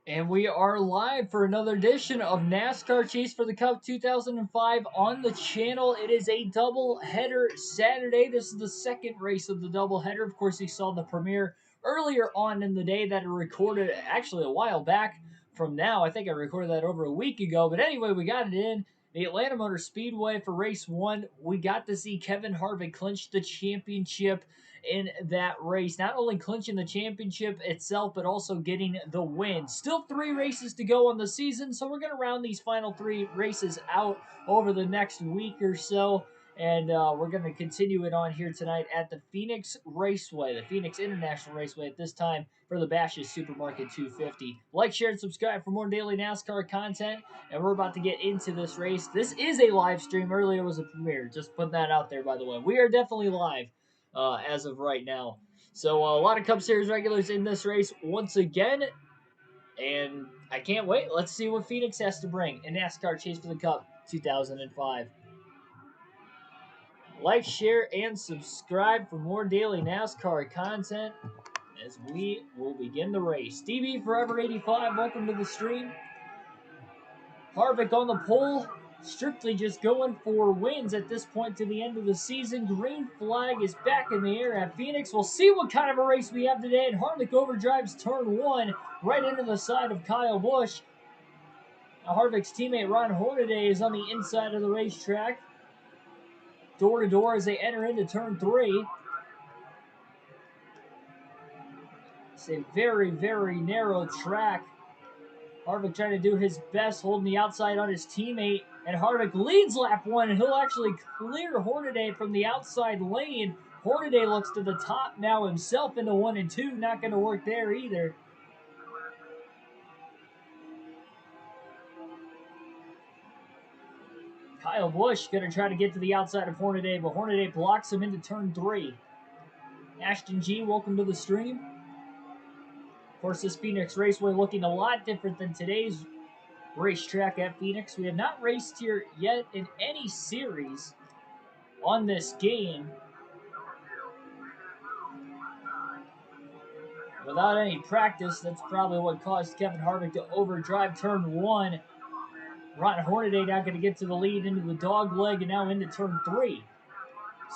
And we are live for another edition of NASCAR Chase for the Cup 2005 on the channel. It is a double header Saturday. This is the second race of the double header. Of course, you saw the premiere earlier on in the day that I recorded actually a while back from now. I think I recorded that over a week ago. But anyway, we got it in the Atlanta Motor Speedway for race one. We got to see Kevin Harvick clinch the championship in that race, not only clinching the championship itself, but also getting the win. Still 3 races to go on the season, so we're going to round these final 3 races out over the next week or so. And we're going to continue it on here tonight at the Phoenix Raceway, the Phoenix International Raceway at this time for the Bash's Supermarket 250. Like, share, and subscribe for more daily NASCAR content. And we're about to get into this race. This is a live stream. Earlier was a premiere. Just putting that out there, by the way. We are definitely live as of right now. So a lot of Cup Series regulars in this race once again. And I can't wait. Let's see what Phoenix has to bring in NASCAR Chase for the Cup 2005. Like, share, and subscribe for more daily NASCAR content as we will begin the race. Stevie Forever 85, welcome to the stream. Harvick on the pole, strictly just going for wins at this point to the end of the season. Green flag is back in the air at Phoenix. We'll see what kind of a race we have today. And Harvick overdrives turn 1 right into the side of Kyle Busch. Now Harvick's teammate Ron Hornaday is on the inside of the racetrack. Door to door as they enter into turn 3. It's a very, very narrow track. Harvick trying to do his best, holding the outside on his teammate. And Harvick leads lap 1, and he'll actually clear Hornaday from the outside lane. Hornaday looks to the top now himself into 1 and 2. Not going to work there either. Kyle Busch going to try to get to the outside of Hornaday, but Hornaday blocks him into turn 3. Ashton G, welcome to the stream. Of course, this Phoenix Raceway looking a lot different than today's racetrack at Phoenix. We have not raced here yet in any series on this game without any practice. That's probably what caused Kevin Harvick to overdrive turn 1. Ron Hornaday now going to get to the lead into the dog leg and now into turn 3.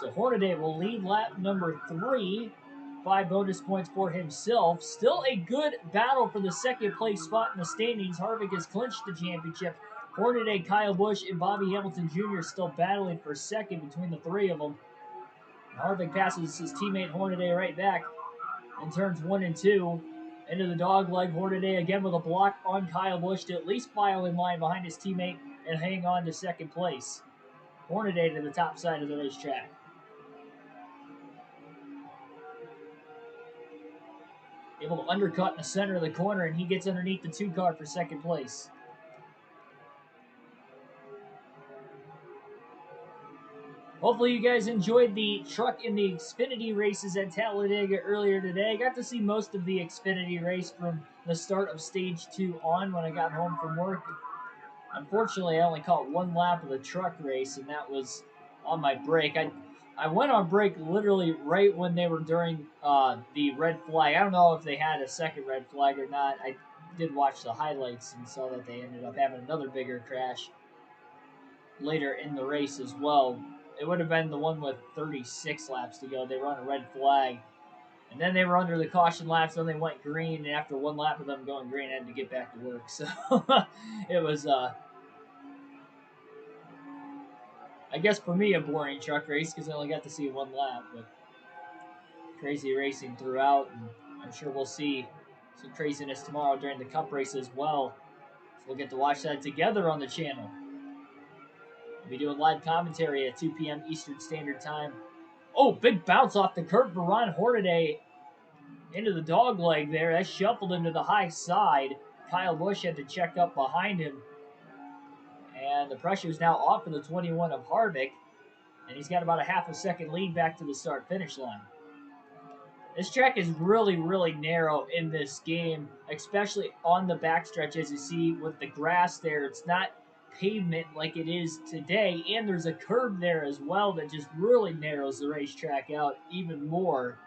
So Hornaday will lead lap number 3. 5 bonus points for himself. Still a good battle for the second place spot in the standings. Harvick has clinched the championship. Hornaday, Kyle Busch, and Bobby Hamilton Jr. still battling for second between the 3 of them. Harvick passes his teammate Hornaday right back in turns 1 and 2. Into the dog leg, Hornaday again with a block on Kyle Busch to at least file in line behind his teammate and hang on to second place. Hornaday to the top side of the racetrack. Able to undercut in the center of the corner, and he gets underneath the 2 car for second place. Hopefully you guys enjoyed the truck in the Xfinity races at Talladega earlier today. I got to see most of the Xfinity race from the start of stage 2 on when I got home from work. Unfortunately, I only caught 1 lap of the truck race, and that was on my break. I went on break literally right when they were during the red flag. I don't know if they had a second red flag or not. I did watch the highlights and saw that they ended up having another bigger crash later in the race as well. It would have been the one with 36 laps to go. They were on a red flag. And then they were under the caution laps, then they went green, and after 1 lap of them going green, I had to get back to work. So it was, I guess for me, a boring truck race because I only got to see 1 lap. But crazy racing throughout, and I'm sure we'll see some craziness tomorrow during the Cup race as well. So we'll get to watch that together on the channel. We'll be doing live commentary at 2 p.m. Eastern Standard Time. Oh, big bounce off the curb for Ron Hornaday into the dog leg there. That shuffled him to the high side. Kyle Busch had to check up behind him. And the pressure is now off for the 21 of Harvick. And he's got about a half a second lead back to the start-finish line. This track is really, really narrow in this game, especially on the backstretch, as you see with the grass there. It's not pavement like it is today, and there's a curb there as well that just really narrows the racetrack out even more.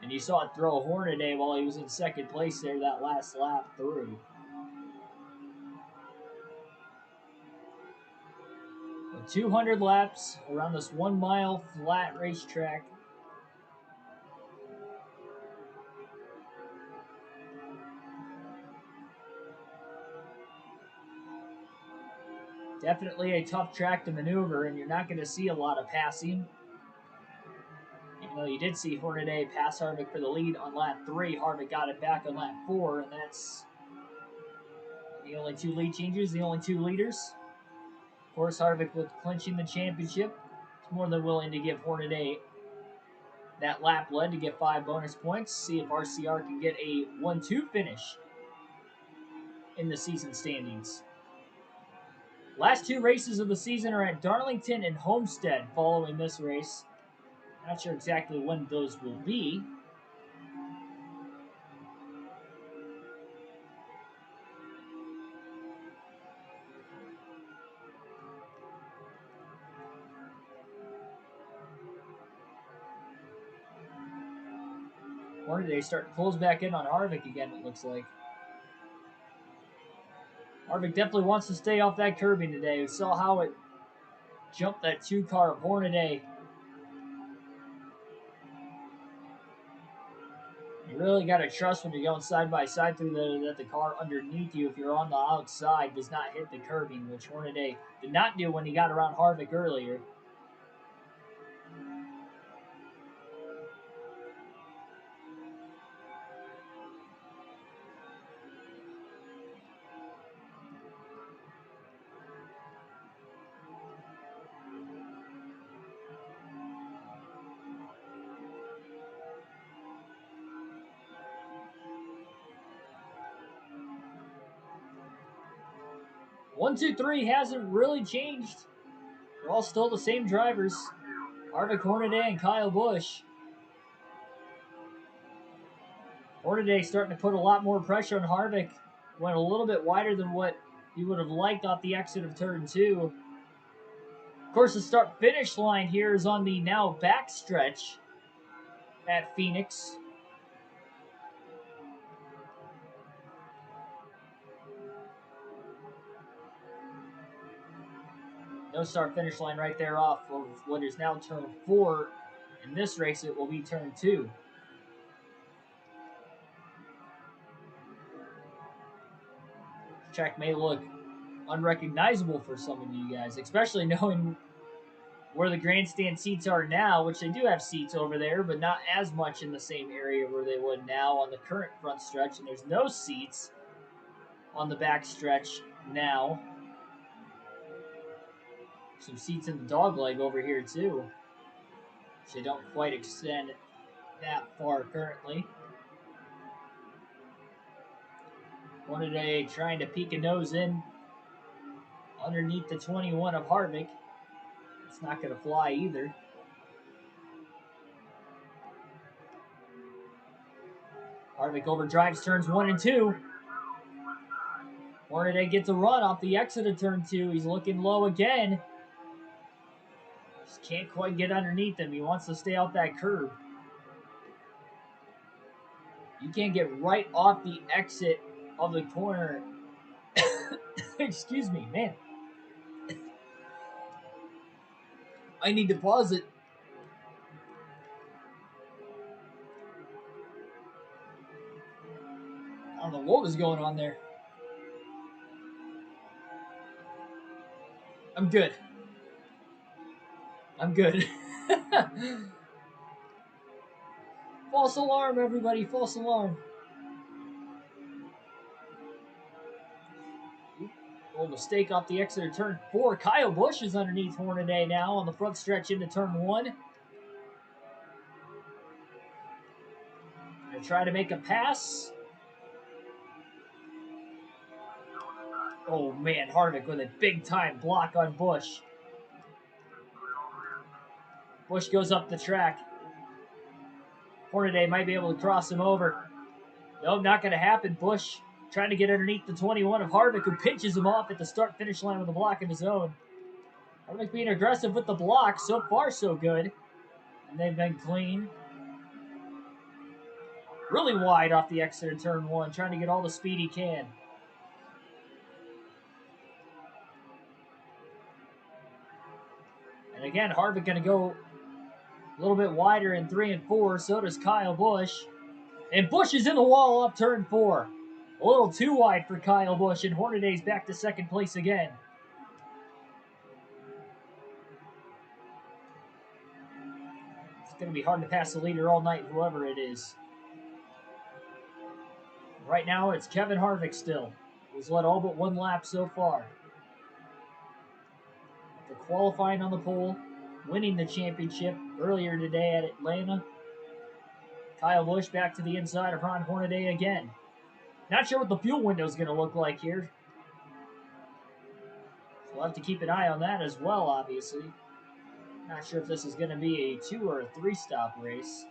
And you saw it throw Hornaday while he was in second place there that last lap through. 200 laps around this 1 mile flat racetrack. Definitely a tough track to maneuver, and you're not going to see a lot of passing. Even though you did see Hornaday pass Harvick for the lead on lap 3, Harvick got it back on lap 4, and that's the only 2 lead changes, the only 2 leaders. Of course, Harvick with clinching the championship is more than willing to give Hornaday that lap lead to get 5 bonus points. See if RCR can get a 1-2 finish in the season standings. Last 2 races of the season are at Darlington and Homestead following this race. Not sure exactly when those will be. Hornaday starting to close back in on Harvick again, it looks like. Harvick definitely wants to stay off that curbing today. We saw how it jumped that 2 car of Hornaday. You really got to trust when you're going side by side through that the car underneath you, if you're on the outside, does not hit the curbing, which Hornaday did not do when he got around Harvick earlier. One, two, three hasn't really changed. They're all still the same drivers. Harvick, Hornaday, and Kyle Busch. Hornaday starting to put a lot more pressure on Harvick. Went a little bit wider than what you would have liked off the exit of turn 2. Of course, the start-finish line here is on the now backstretch at Phoenix. No start-finish line right there off of what is now turn 4. In this race, it will be turn 2. The track may look unrecognizable for some of you guys, especially knowing where the grandstand seats are now, which they do have seats over there, but not as much in the same area where they would now on the current front stretch, and there's no seats on the back stretch now. Some seats in the dog leg over here too, which they don't quite extend that far currently. Hornaday trying to peek a nose in underneath the 21 of Harvick. It's not going to fly either. Harvick overdrives turns 1 and 2. Hornaday gets a run off the exit of turn 2. He's looking low again. Just can't quite get underneath him. He wants to stay off that curb. You can't get right off the exit of the corner. Excuse me, man. I need to pause it. I don't know what was going on there. I'm good. I'm good. False alarm, everybody. False alarm. Little mistake off the exit of turn 4. Kyle Busch is underneath Hornaday now on the front stretch into turn 1. Gonna try to make a pass. Oh man, Harvick with a big time block on Busch. Busch goes up the track. Hornaday might be able to cross him over. Nope, not going to happen. Busch trying to get underneath the 21 of Harvick, who pinches him off at the start-finish line with a block of his own. Harvick being aggressive with the block. So far, so good. And they've been clean. Really wide off the exit of turn 1, trying to get all the speed he can. And again, Harvick going to go a little bit wider in 3 and 4. So does Kyle Busch. And Busch is in the wall off turn 4. A little too wide for Kyle Busch, and Hornaday's back to second place again. It's going to be hard to pass the leader all night, whoever it is. Right now, it's Kevin Harvick still, who's led all but one lap so far. After qualifying on the pole, winning the championship earlier today at Atlanta, Kyle Busch back to the inside of Ron Hornaday again. Not sure what the fuel window is going to look like here. So we'll have to keep an eye on that as well, obviously. Not sure if this is going to be a 2 or a 3 stop race.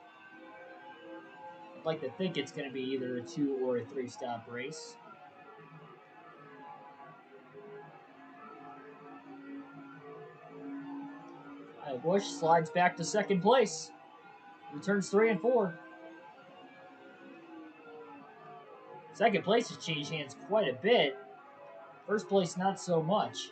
I'd like to think it's going to be either a 2 or a 3 stop race. Kyle Busch slides back to second place. Returns 3 and 4. Second place has changed hands quite a bit. First place, not so much.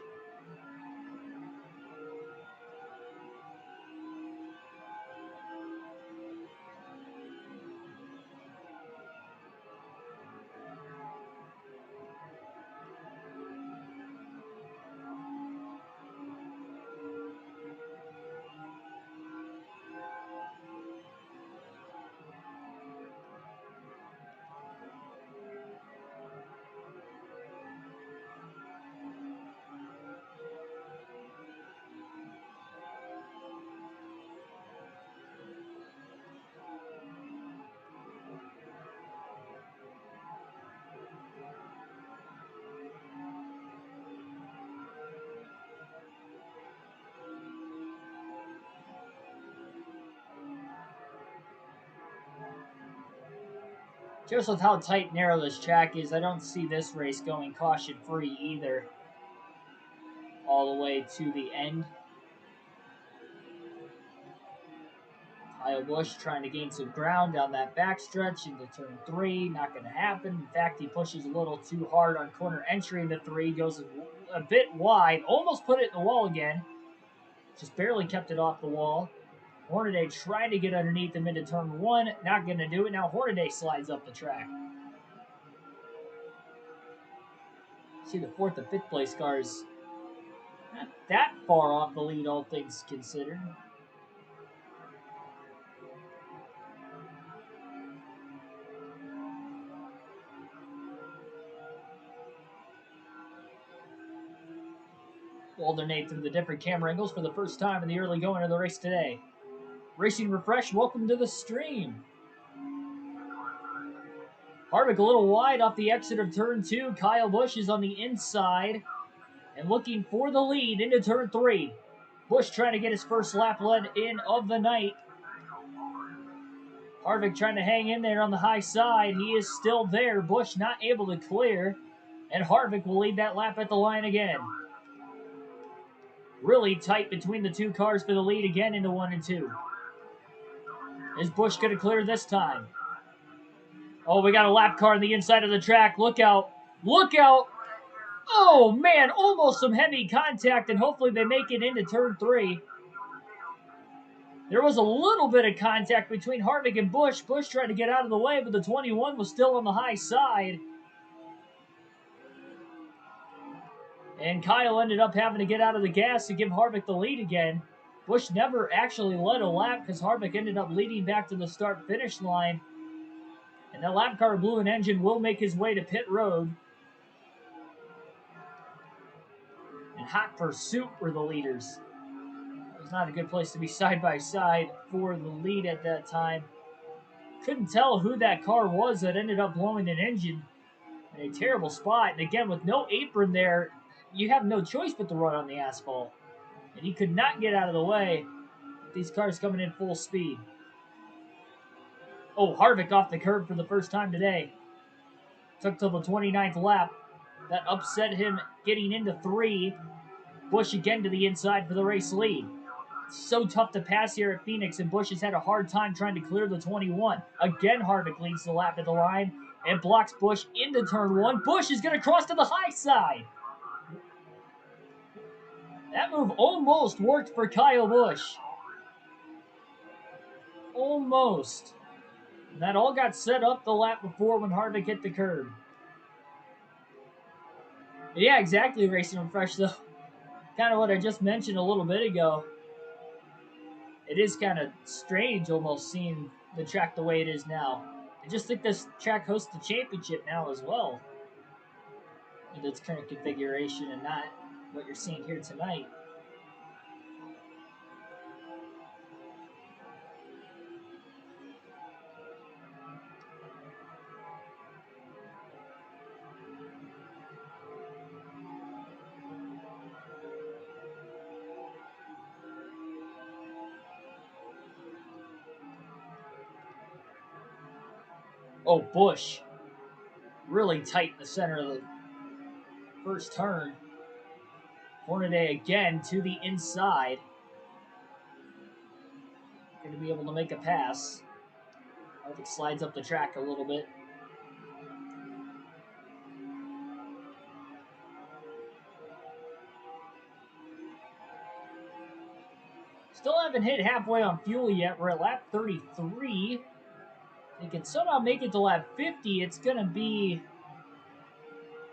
Just with how tight and narrow this track is, I don't see this race going caution-free either. All the way to the end. Kyle Busch trying to gain some ground down that backstretch into turn 3. Not going to happen. In fact, he pushes a little too hard on corner entry into 3. Goes a bit wide. Almost put it in the wall again. Just barely kept it off the wall. Hornaday trying to get underneath him into turn 1. Not going to do it. Now Hornaday slides up the track. See the 4th and 5th place cars not that far off the lead, all things considered. We'll alternate through the different camera angles for the first time in the early going of the race today. Racing Refresh, welcome to the stream. Harvick a little wide off the exit of turn 2. Kyle Busch is on the inside and looking for the lead into turn 3. Busch trying to get his first lap led in of the night. Harvick trying to hang in there on the high side. He is still there. Busch not able to clear. And Harvick will lead that lap at the line again. Really tight between the two cars for the lead again into 1 and 2. Is Busch going to clear this time? Oh, we got a lap car on the inside of the track. Look out. Look out. Oh, man, almost some heavy contact, and hopefully they make it into turn 3. There was a little bit of contact between Harvick and Busch. Busch tried to get out of the way, but the 21 was still on the high side. And Kyle ended up having to get out of the gas to give Harvick the lead again. Busch never actually led a lap because Harvick ended up leading back to the start-finish line. And that lap car blew an engine will make his way to pit road. And hot pursuit were the leaders. It was not a good place to be side by side for the lead at that time. Couldn't tell who that car was that ended up blowing an engine in a terrible spot. And again, with no apron there, you have no choice but to run on the asphalt. And he could not get out of the way with these cars coming in full speed. Oh, Harvick off the curb for the first time today. Took till the 29th lap. That upset him getting into 3. Busch again to the inside for the race lead. so tough to pass here at Phoenix, and Busch has had a hard time trying to clear the 21. Again, Harvick leads the lap at the line and blocks Busch into turn 1. Busch is going to cross to the high side. That move almost worked for Kyle Busch. Almost. And that all got set up the lap before when Harvick hit the curb. Yeah, exactly, Racing on Fresh, though. Kind of what I just mentioned a little bit ago. It is kind of strange almost seeing the track the way it is now. I just think this track hosts the championship now as well, in its current configuration, and not what you're seeing here tonight. Oh, Busch. Really tight in the center of the first turn. Hornaday again to the inside. Going to be able to make a pass. Harvick slides up the track a little bit. Still haven't hit halfway on fuel yet. We're at lap 33. They can somehow make it to lap 50. It's going to be,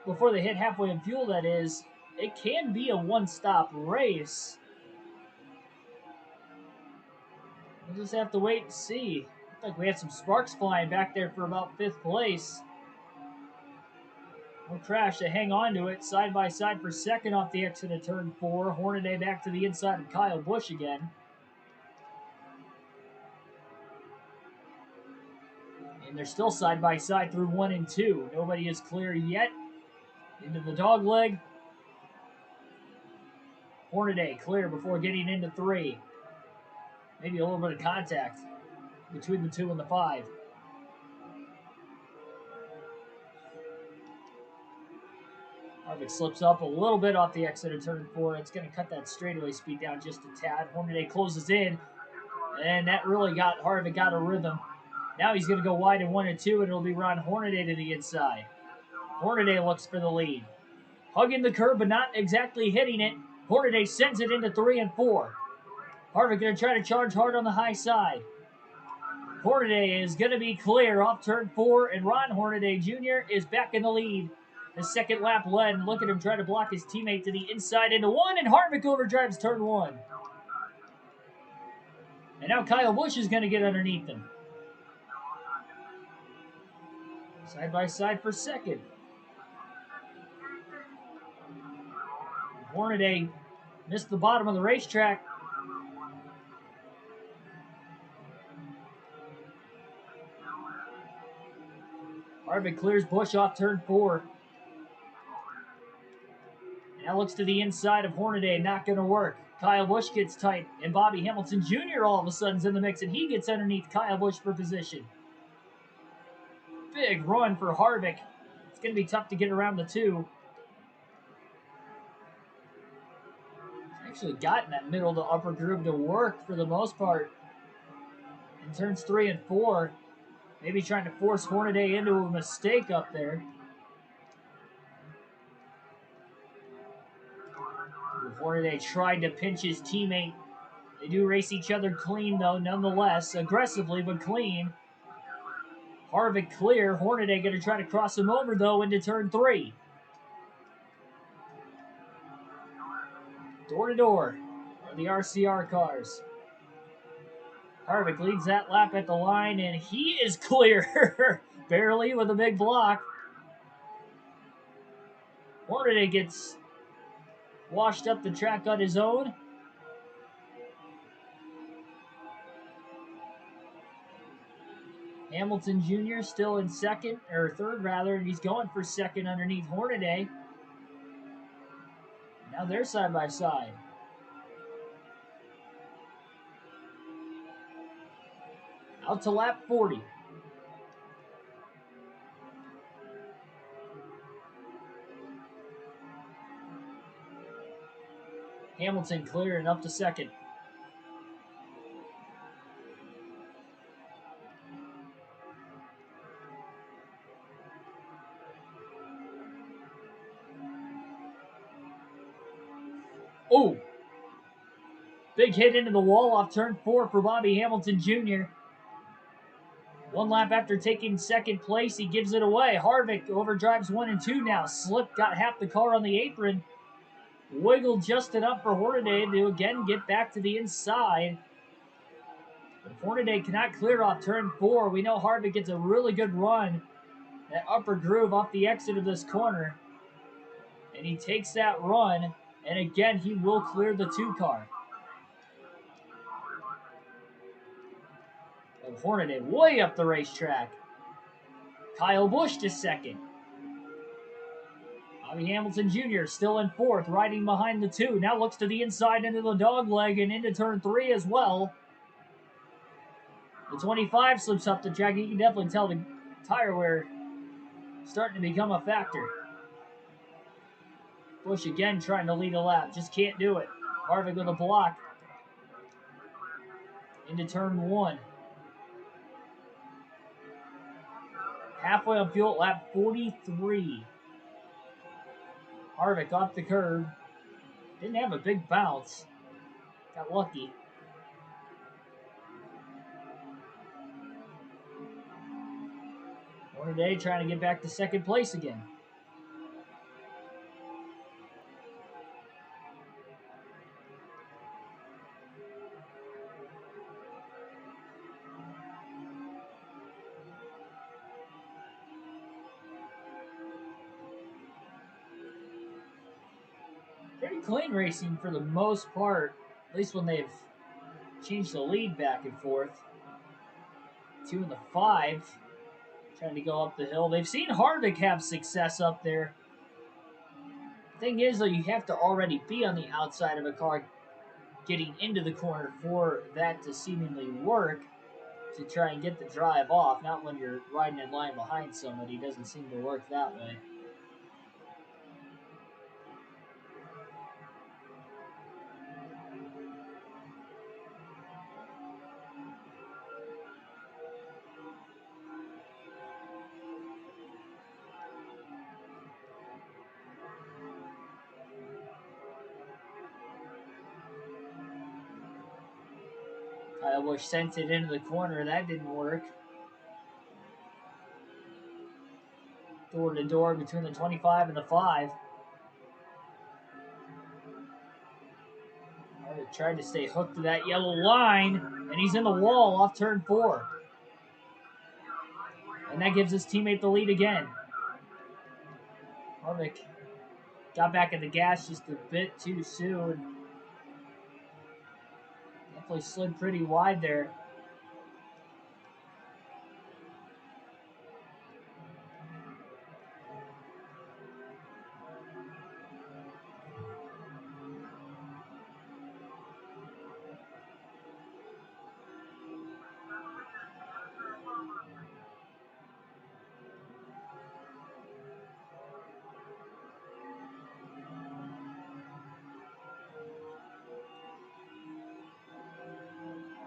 before they hit halfway on fuel, that is, it can be a one-stop race. We'll just have to wait and see. Looks like we had some sparks flying back there for about 5th place. No crash to hang on to it. Side by side for second off the exit of turn 4. Hornaday back to the inside of Kyle Busch again. And they're still side by side through 1 and 2. Nobody is clear yet. Into the dog leg. Hornaday clear before getting into 3. Maybe a little bit of contact between the 2 and the 5. Harvick slips up a little bit off the exit of turn 4. It's going to cut that straightaway speed down just a tad. Hornaday closes in, and that really got Harvick out of rhythm. Now he's going to go wide in 1 and 2, and it'll be Ron Hornaday to the inside. Hornaday looks for the lead. Hugging the curb, but not exactly hitting it. Hornaday sends it into 3 and 4. Harvick going to try to charge hard on the high side. Hornaday is going to be clear off turn 4, and Ron Hornaday Jr. is back in the lead. The second lap led. Look at him try to block his teammate to the inside into 1, and Harvick overdrives turn 1. And now Kyle Busch is going to get underneath him. Side by side for second. Hornaday missed the bottom of the racetrack. Harvick clears Busch off turn 4. Now looks to the inside of Hornaday, not going to work. Kyle Busch gets tight, and Bobby Hamilton Jr. all of a sudden is in the mix, and he gets underneath Kyle Busch for position. Big run for Harvick. It's going to be tough to get around the 2. He's actually gotten that middle to upper groove to work for the most part. In turns 3 and 4, maybe trying to force Hornaday into a mistake up there. Hornaday tried to pinch his teammate. They do race each other clean, though, nonetheless. Aggressively, but clean. Harvick clear. Hornaday going to try to cross him over, though, into turn 3. Door to door are the RCR cars. Harvick leads that lap at the line, and he is clear. Barely with a big block. Hornaday gets washed up the track on his own. Hamilton Jr. still in second, or third rather, and he's going for second underneath Hornaday. Now they're side by side. Out to lap 40. Hamilton clearing up to second. Oh, big hit into the wall off turn 4 for Bobby Hamilton Jr. One lap after taking second place, he gives it away. Harvick overdrives 1 and 2 now. Slip got half the car on the apron. Wiggled just enough for Hornaday to again get back to the inside. But if Hornaday cannot clear off turn 4, we know Harvick gets a really good run. That upper groove off the exit of this corner. And he takes that run, and again, he will clear the 2 car. And Hornaday way up the racetrack. Kyle Busch to second. Bobby Hamilton Jr. still in 4th, riding behind the 2. Now looks to the inside into the dog leg and into turn 3 as well. The 25 slips up the track. You can definitely tell the tire wear starting to become a factor. Busch again trying to lead a lap. Just can't do it. Harvick with a block. Into turn 1. Halfway on fuel at lap 43. Harvick off the curb. Didn't have a big bounce. Got lucky. Hornaday trying to get back to second place again. Pretty clean racing for the most part, at least when they've changed the lead back and forth. 2 and the 5 trying to go up the hill. They've seen Harvick have success up there. Thing is, though, you have to already be on the outside of a car getting into the corner for that to seemingly work to try and get the drive off. Not when you're riding in line behind somebody. It doesn't seem to work that way. Kyle Busch sent it into the corner. That didn't work. Door to door between the 25 and the 5. Harvick tried to stay hooked to that yellow line, and he's in the wall off turn 4. And that gives his teammate the lead again. Harvick got back at the gas just a bit too soon. Definitely slid pretty wide there.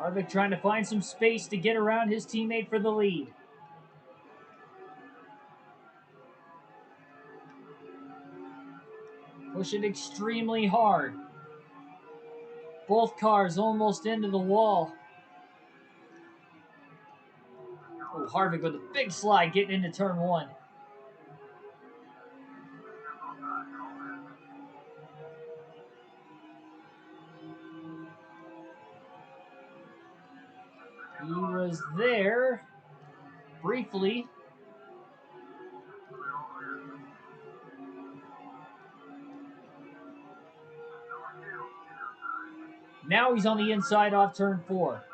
Harvick trying to find some space to get around his teammate for the lead. Pushing extremely hard. Both cars almost into the wall. Oh, Harvick with a big slide getting into turn 1. He was there briefly. Now he's on the inside off turn 4.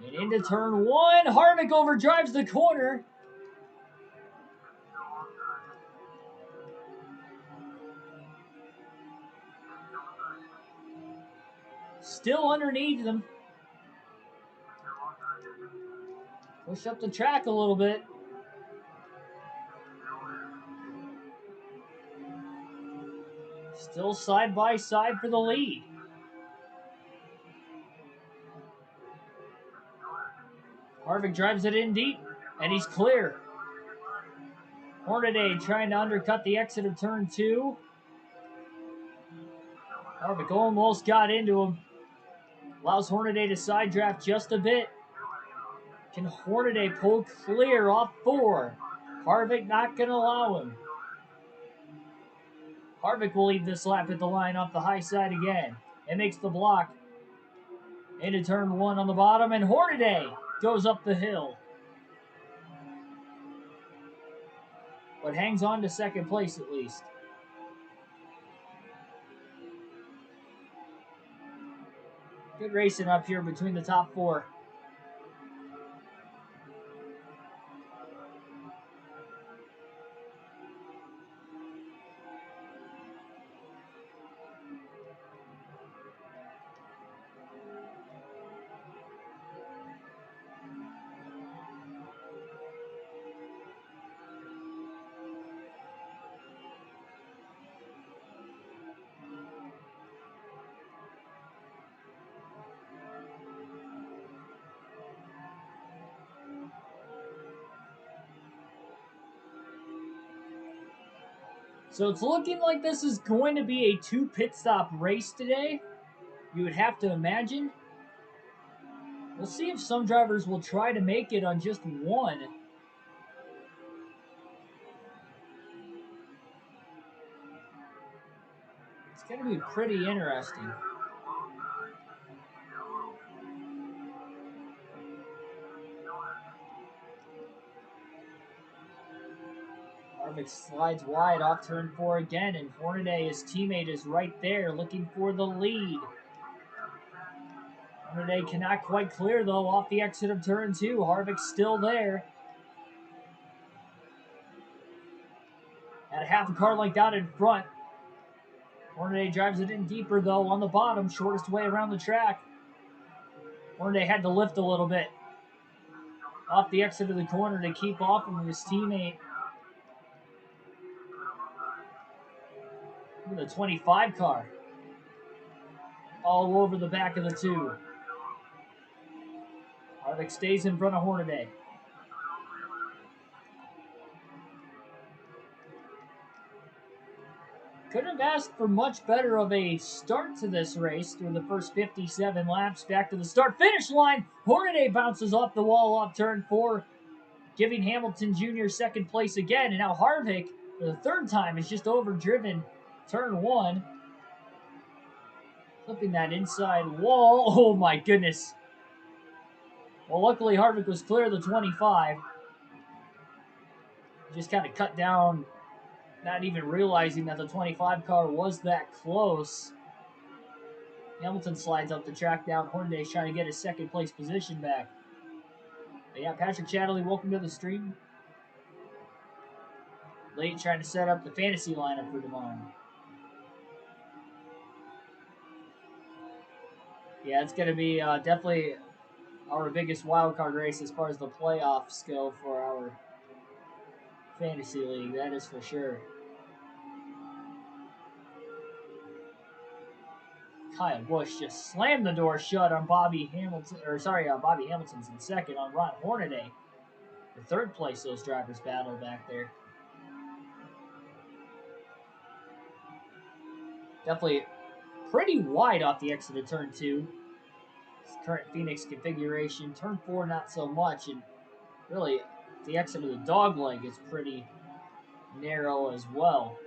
And into turn 1, Harvick overdrives the corner. Still underneath him. Push up the track a little bit. Still side by side for the lead. Harvick drives it in deep, and he's clear. Hornaday trying to undercut the exit of turn 2. Harvick almost got into him. Allows Hornaday to side draft just a bit. Can Hornaday pull clear off 4? Harvick not going to allow him. Harvick will leave this lap at the line off the high side again. And makes the block. Into turn 1 on the bottom, and Hornaday goes up the hill. But hangs on to second place at least. Good racing up here between the top 4. So it's looking like this is going to be a 2 pit stop race today. You would have to imagine. We'll see if some drivers will try to make it on just 1. It's going to be pretty interesting. Harvick slides wide off turn 4 again, and Hornaday, his teammate, is right there looking for the lead. Hornaday cannot quite clear, though, off the exit of turn 2. Harvick's still there. At a half a car length out in front. Hornaday drives it in deeper, though, on the bottom, shortest way around the track. Hornaday had to lift a little bit off the exit of the corner to keep off of his teammate. Look at the 25 car. All over the back of the 2. Harvick stays in front of Hornaday. Couldn't have asked for much better of a start to this race through the first 57 laps. Back to the start-finish line. Hornaday bounces off the wall off turn 4, giving Hamilton Jr. second place again. And now Harvick, for the 3rd time, has just overdriven turn 1. Flipping that inside wall. Oh my goodness. Well, luckily Harvick was clear of the 25. Just kind of cut down, not even realizing that the 25 car was that close. Hamilton slides up the track down. Hornaday's trying to get his second place position back. But yeah, Patrick Chatterley, welcome to the stream. Late trying to set up the fantasy lineup for tomorrow. Yeah, it's going to be definitely our biggest wildcard race as far as the playoffs go for our fantasy league. That is for sure. Kyle Busch just slammed the door shut on Bobby Hamilton's in second on Ron Hornaday. For 3rd place, those drivers battle back there. Definitely pretty wide off the exit of turn 2. Current Phoenix configuration. Turn 4, not so much. And really, the exit of the dog leg is pretty narrow as well.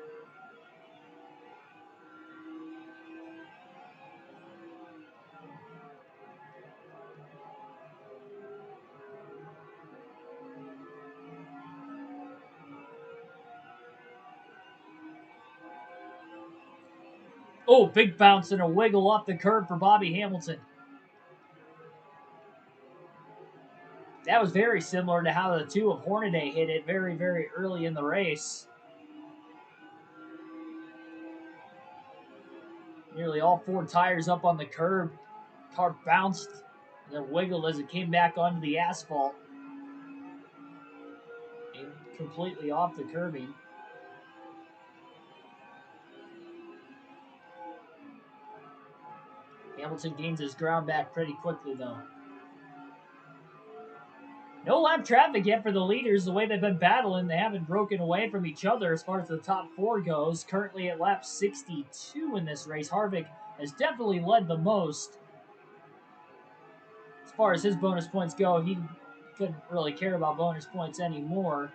Oh, big bounce and a wiggle off the curb for Bobby Hamilton. That was very similar to how the 2 of Hornaday hit it very, very early in the race. Nearly all 4 tires up on the curb. Car bounced and then wiggled as it came back onto the asphalt. And completely off the curbing. Hamilton gains his ground back pretty quickly, though. No lap traffic yet for the leaders. The way they've been battling, they haven't broken away from each other as far as the top 4 goes. Currently at lap 62 in this race. Harvick has definitely led the most. As far as his bonus points go, he couldn't really care about bonus points anymore.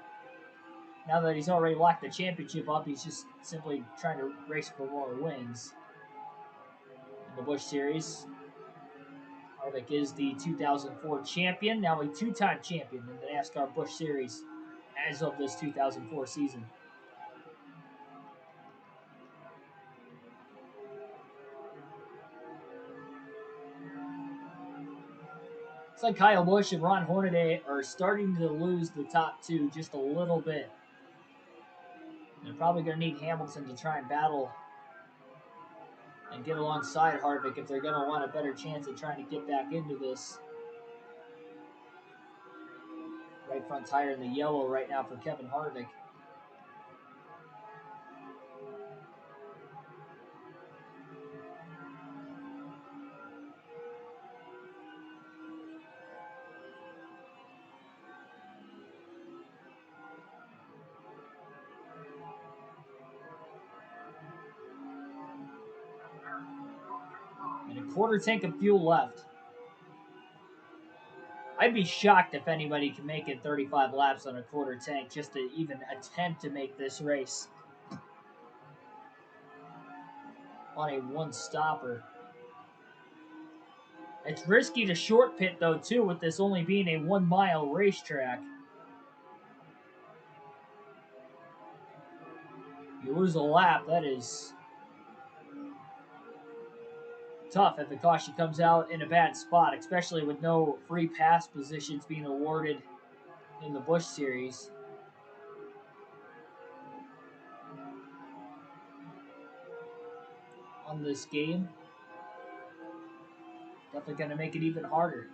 Now that he's already locked the championship up, he's just simply trying to race for more wins. In the Busch Series, Harvick is the 2004 champion, now a two-time champion in the NASCAR Busch Series as of this 2004 season. It's like Kyle Busch and Ron Hornaday are starting to lose the top two just a little bit. They're probably going to need Hamilton to try and battle and get alongside Harvick if they're going to want a better chance at trying to get back into this. Right front tire in the yellow right now for Kevin Harvick. And a quarter tank of fuel left. I'd be shocked if anybody can make it 35 laps on a quarter tank just to even attempt to make this race on a one-stopper. It's risky to short pit, though, too, with this only being a 1 mile racetrack. You lose a lap, that is tough if the caution comes out in a bad spot, especially with no free pass positions being awarded in the Busch Series. On this game, definitely going to make it even harder.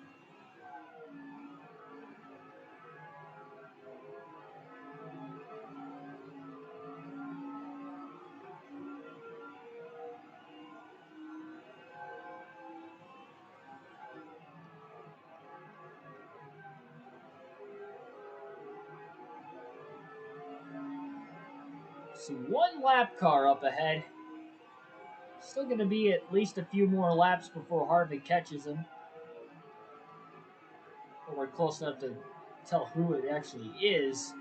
See, one lap car up ahead. Still going to be at least a few more laps before Harvick catches him. But we're close enough to tell who it actually is.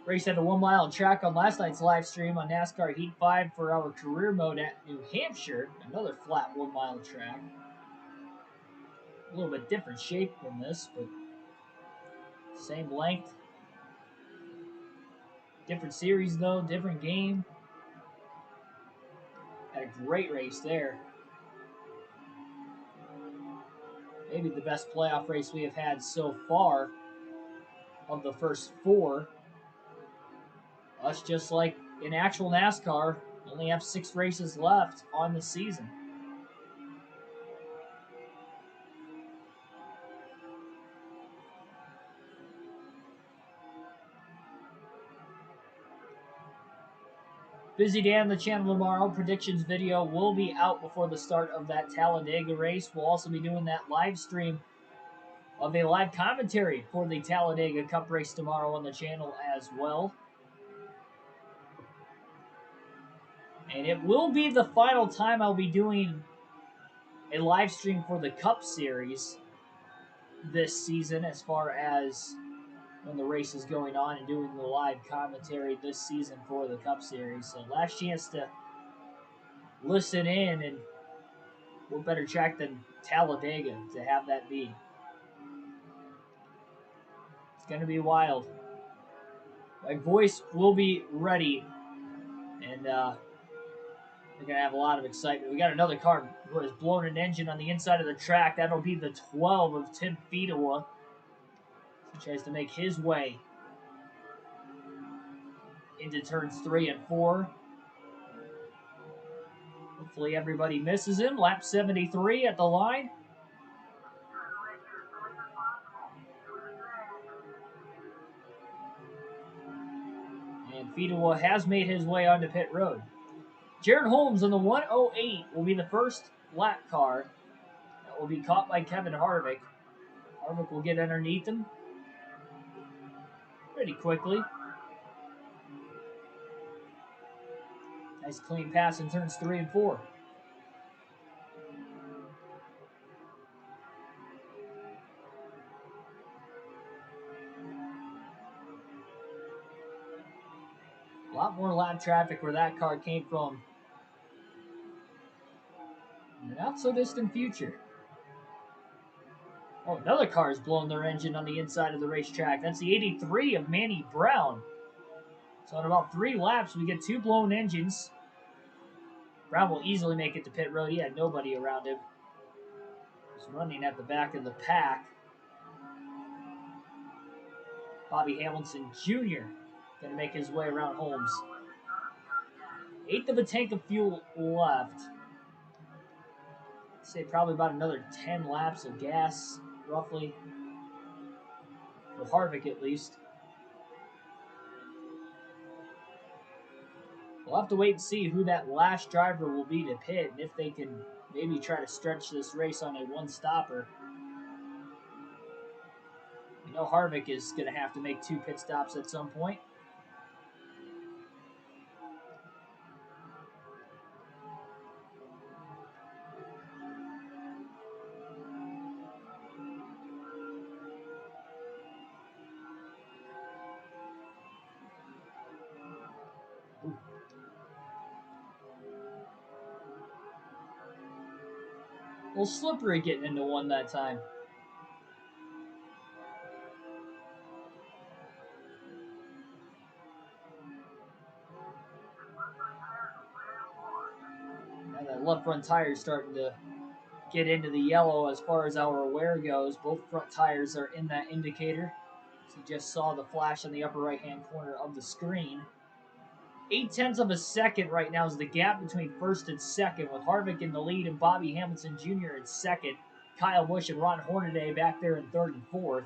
Race had a 1 mile track on last night's live stream on NASCAR Heat 5 for our career mode at New Hampshire. Another flat 1 mile track. A little bit different shape than this, but same length. Different series though, different game. Had a great race there. Maybe the best playoff race we have had so far of the first four. Us, just like in actual NASCAR, only have 6 races left on the season. Busy day on the channel tomorrow. Predictions video will be out before the start of that Talladega race. We'll also be doing that live stream of a live commentary for the Talladega Cup race tomorrow on the channel as well. And it will be the final time I'll be doing a live stream for the Cup Series this season, as far as when the race is going on and doing the live commentary this season for the Cup Series. So last chance to listen in, and what better track than Talladega to have that be. It's going to be wild. My voice will be ready, and we're going to have a lot of excitement. We got another car who has blown an engine on the inside of the track. That'll be the 12 of Tim Fedewa. He tries to make his way into turns 3 and 4. Hopefully everybody misses him. Lap 73 at the line. And Fiedel has made his way onto pit road. Jared Holmes on the 108 will be the first lap car that will be caught by Kevin Harvick. Harvick will get underneath him pretty quickly. Nice clean pass in turns 3 and 4. A lot more lap traffic where that car came from in the not so distant future. Oh, another car is blowing their engine on the inside of the racetrack. That's the 83 of Manny Brown. So in about 3 laps, we get 2 blown engines. Brown will easily make it to pit road. He had nobody around him. He's running at the back of the pack. Bobby Hamilton Jr. going to make his way around Holmes. 1/8 of a tank of fuel left. I'd say probably about another 10 laps of gas, roughly. For Harvick, at least. We'll have to wait and see who that last driver will be to pit and if they can maybe try to stretch this race on a one-stopper. You know Harvick is going to have to make 2 pit stops at some point. Ooh. A little slippery getting into one that time. And that left front tire is starting to get into the yellow as far as our wear goes. Both front tires are in that indicator. So you just saw the flash in the upper right-hand corner of the screen. 0.8 of a second right now is the gap between first and second, with Harvick in the lead and Bobby Hamilton Jr. in second. Kyle Busch and Ron Hornaday back there in third and fourth.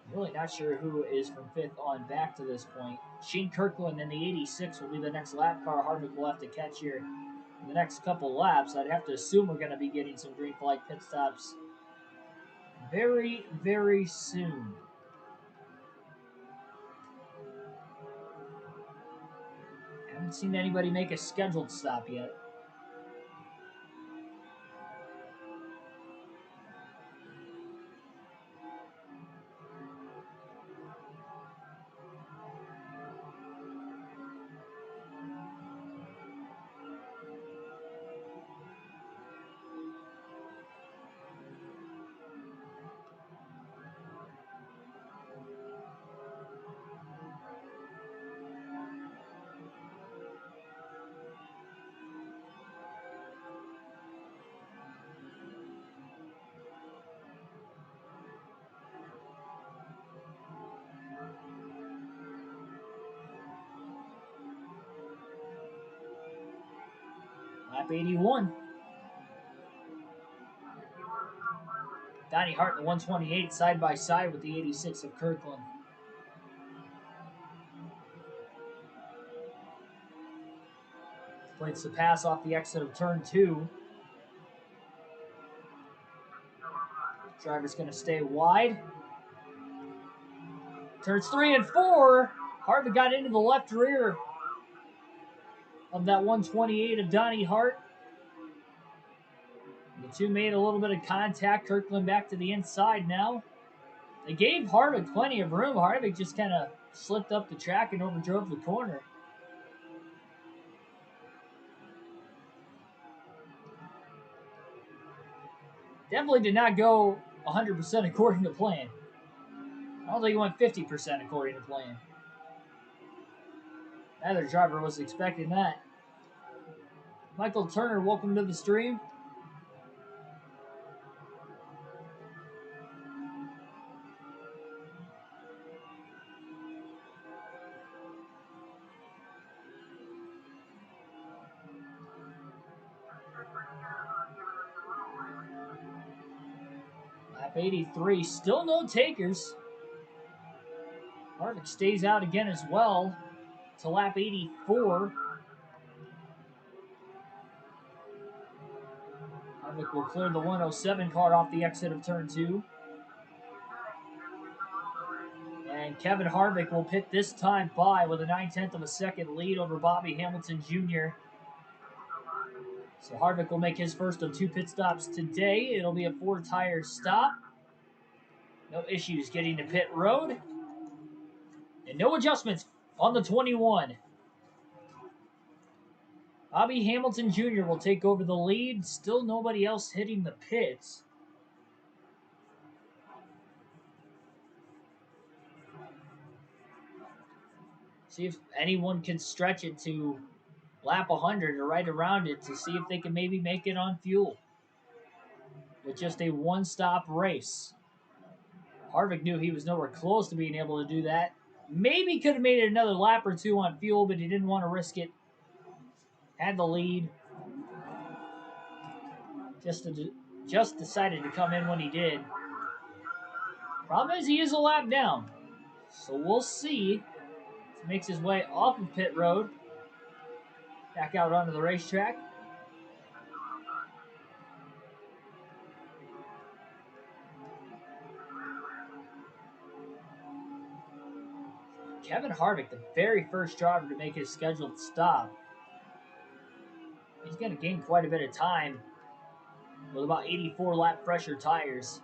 I'm really not sure who is from fifth on back to this point. Shane Kirkland in the 86 will be the next lap car Harvick will have to catch here in the next couple laps. I'd have to assume we're going to be getting some green flag pit stops very, very soon. Haven't seen anybody make a scheduled stop yet. Lap 81. Donnie Hart in the 128 side by side with the 86 of Kirkland. Plates the pass off the exit of turn 2. Driver's going to stay wide. Turns 3 and 4. Harvick got into the left rear of that 128 of Donnie Hart. The two made a little bit of contact. Kirkland back to the inside now. They gave Harvick plenty of room. Harvick just kind of slipped up the track and overdrove the corner. Definitely did not go 100% according to plan. I don't think it went 50% according to plan. Neither driver was expecting that. Michael Turner, welcome to the stream. Lap 83, still no takers. Harvick stays out again as well to lap 84. Harvick will clear the 107 car off the exit of turn 2. And Kevin Harvick will pit this time by with a 9/10 of a second lead over Bobby Hamilton Jr. So Harvick will make his first of 2 pit stops today. It'll be a 4-tire stop. No issues getting to pit road. And no adjustments on the 21. Bobby Hamilton Jr. will take over the lead. Still nobody else hitting the pits. See if anyone can stretch it to lap 100 or right around it to see if they can maybe make it on fuel. With just a one-stop race. Harvick knew he was nowhere close to being able to do that. Maybe could have made it another lap or 2 on fuel, but he didn't want to risk it. Had the lead. Just decided to come in when he did. Problem is he is a lap down. So we'll see. He makes his way off of pit road. Back out onto the racetrack. Kevin Harvick, the very first driver to make his scheduled stop. He's going to gain quite a bit of time with about 84 lap pressure tires.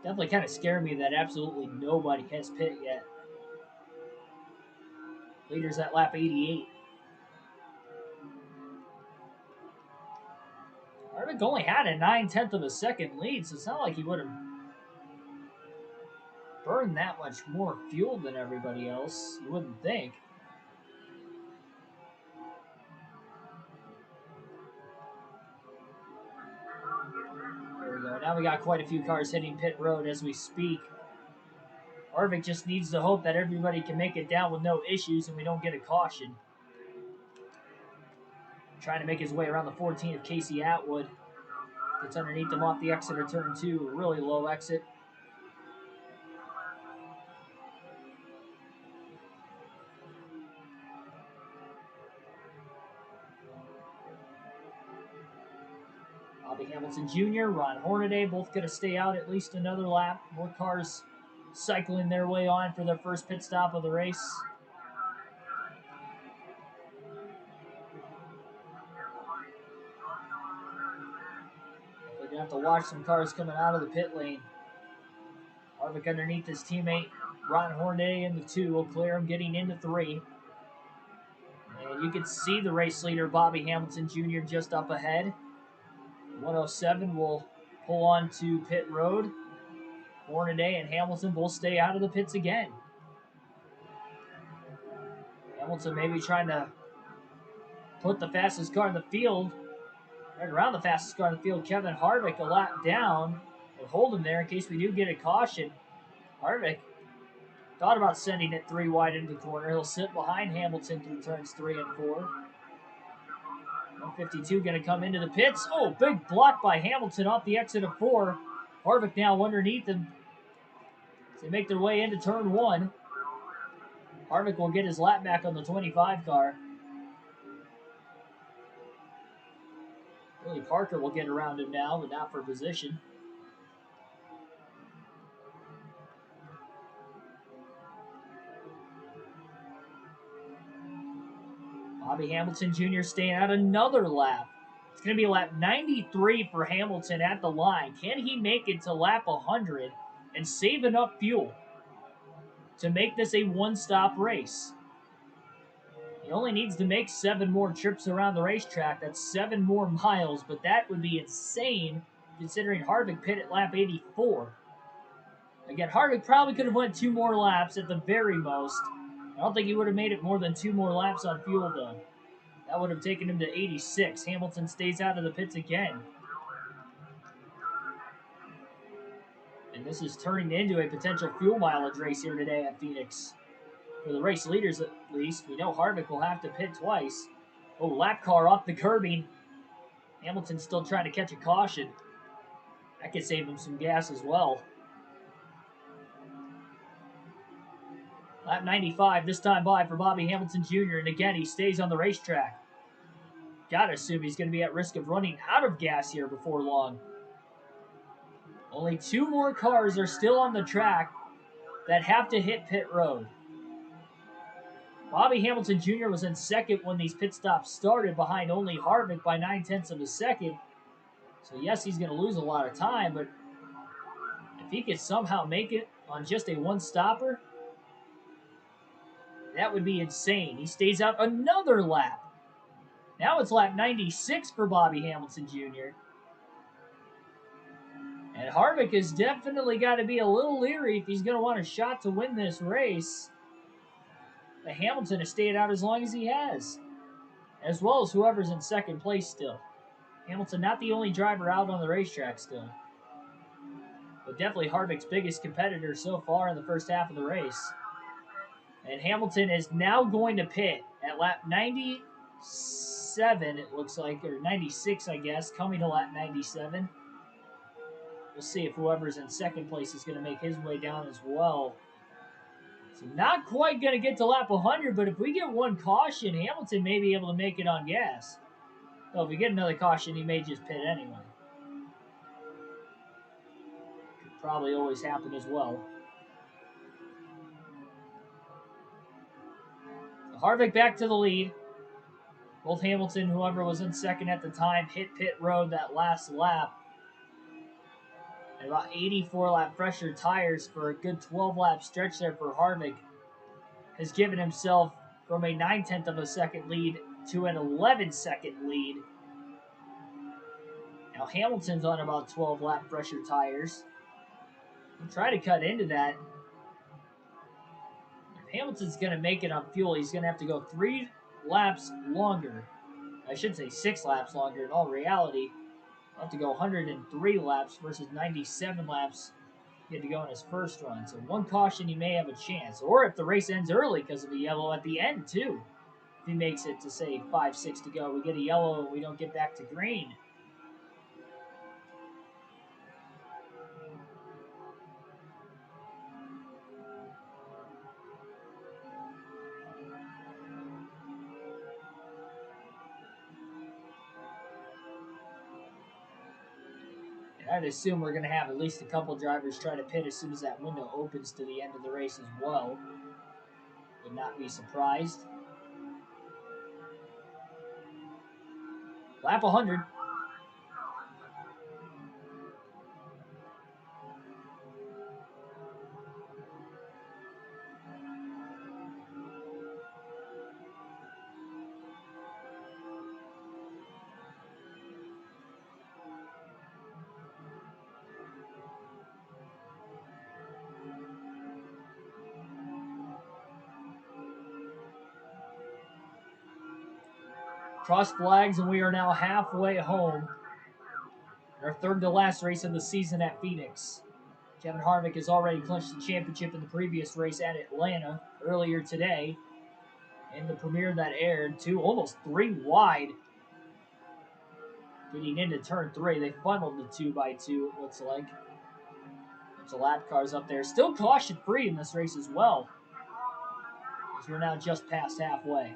Definitely kind of scared me that absolutely nobody has pit yet. Leader's at lap 88. Harvick only had a 9/10 of a second lead, so it's not like he would have burned that much more fuel than everybody else. You wouldn't think. There we go. Now we got quite a few cars hitting pit road as we speak. Harvick just needs to hope that everybody can make it down with no issues and we don't get a caution. Trying to make his way around the 14 of Casey Atwood. Gets underneath them off the exit of turn 2. Really low exit. Bobby Hamilton Jr., Ron Hornaday, both going to stay out at least another lap. More cars cycling their way on for their first pit stop of the race. They're going to have to watch some cars coming out of the pit lane. Harvick underneath his teammate, Ron Hornaday in the 2 will clear him getting into 3. And you can see the race leader, Bobby Hamilton Jr., just up ahead. 107 will pull on to pit road. Hornaday and Hamilton both stay out of the pits again. Hamilton maybe trying to put the fastest car in the field, right around the fastest car in the field, Kevin Harvick, a lap down. We'll hold him there in case we do get a caution. Harvick thought about sending it 3 wide into the corner. He'll sit behind Hamilton through turns 3 and 4. 152 going to come into the pits. Oh, big block by Hamilton off the exit of 4. Harvick now underneath him. They make their way into turn 1. Harvick will get his lap back on the 25 car. Billy Parker will get around him now, but not for position. Bobby Hamilton Jr. staying out another lap. It's going to be lap 93 for Hamilton at the line. Can he make it to lap 100 and save enough fuel to make this a one-stop race? He only needs to make 7 more trips around the racetrack. That's 7 more miles, but that would be insane considering Harvick pit at lap 84. Again, Harvick probably could have went 2 more laps at the very most. I don't think he would have made it more than 2 more laps on fuel, though. That would have taken him to 86. Hamilton stays out of the pits again. And this is turning into a potential fuel mileage race here today at Phoenix. For the race leaders, at least, we know Harvick will have to pit twice. Oh, lap car off the curbing. Hamilton's still trying to catch a caution. That could save him some gas as well. Lap 95, this time by for Bobby Hamilton Jr., and again, he stays on the racetrack. Gotta assume he's going to be at risk of running out of gas here before long. Only 2 more cars are still on the track that have to hit pit road. Bobby Hamilton Jr. was in second when these pit stops started, behind only Harvick by 9/10 of a second. So yes, he's going to lose a lot of time, but if he could somehow make it on just a one-stopper, that would be insane. He stays out another lap. Now it's lap 96 for Bobby Hamilton Jr. And Harvick has definitely got to be a little leery if he's going to want a shot to win this race. But Hamilton has stayed out as long as he has, as well as whoever's in second place still. Hamilton not the only driver out on the racetrack still, but definitely Harvick's biggest competitor so far in the first half of the race. And Hamilton is now going to pit at lap 97, it looks like, or 96, I guess, coming to lap 97. We'll see if whoever's in second place is going to make his way down as well. So not quite going to get to lap 100, but if we get one caution, Hamilton may be able to make it on gas. Well, if we get another caution, he may just pit anyway. Could probably always happen as well. So Harvick back to the lead. Both Hamilton, whoever was in second at the time, hit pit road that last lap. And about 84 lap fresher tires for a good 12 lap stretch there for Harvick has given himself from a 9/10 of a second lead to an 11-second lead. Now Hamilton's on about 12 lap fresher tires. He'll try to cut into that. If Hamilton's going to make it on fuel, he's going to have to go 3 laps longer. I should say 6 laps longer in all reality. He'll have to go 103 laps versus 97 laps he had to go in his first run. So one caution, he may have a chance. Or if the race ends early because of a yellow at the end, too. If he makes it to, say, 5-6 to go, we get a yellow and we don't get back to green. I'd assume we're going to have at least a couple drivers try to pit as soon as that window opens to the end of the race as well. Would not be surprised. Lap 100. Cross flags, and we are now halfway home. Our third to last race of the season at Phoenix. Kevin Harvick has already clinched the championship in the previous race at Atlanta earlier today. In the premiere that aired, almost 3 wide. Getting into turn 3, they funneled the 2x2, it looks like. Bunch of lap cars up there. Still caution free in this race as well, as we're now just past halfway.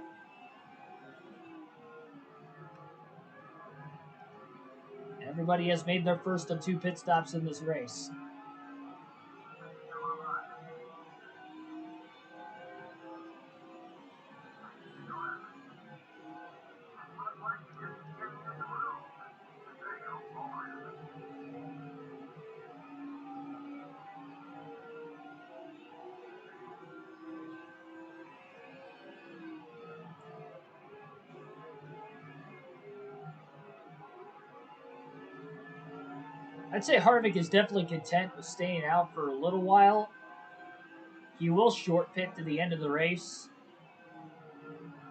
Everybody has made their first of 2 pit stops in this race. I'd say Harvick is definitely content with staying out for a little while. He will short pit to the end of the race,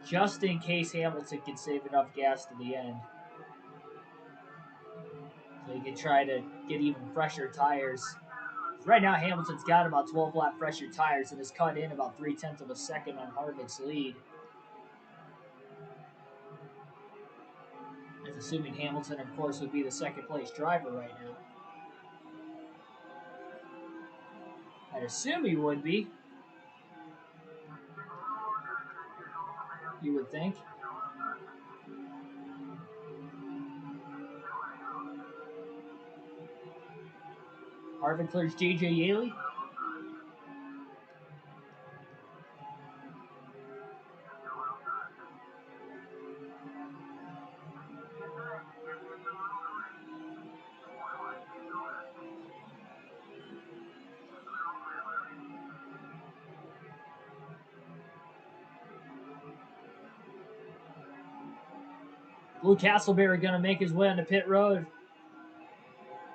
just in case Hamilton can save enough gas to the end. So he can try to get even fresher tires Right now, Hamilton's got about 12 lap fresher tires and has cut in about 0.3 of a second on Harvick's lead. That's assuming Hamilton, of course, would be the second place driver right now. I'd assume he would be. You would think. Harvick clears J.J. Yaley. Blue Castleberry going to make his way onto pit road.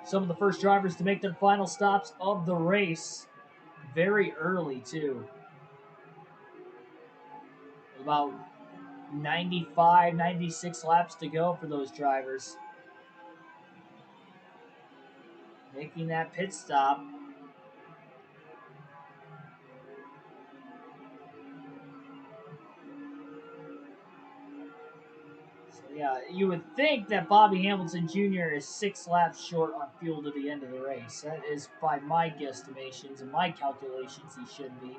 Some of the first drivers to make their final stops of the race. Very early, too. About 95, 96 laps to go for those drivers. Making that pit stop. So, yeah, you would think that Bobby Hamilton Jr. is 6 laps short on fuel to the end of the race. That is, by my guesstimations and my calculations, he should be.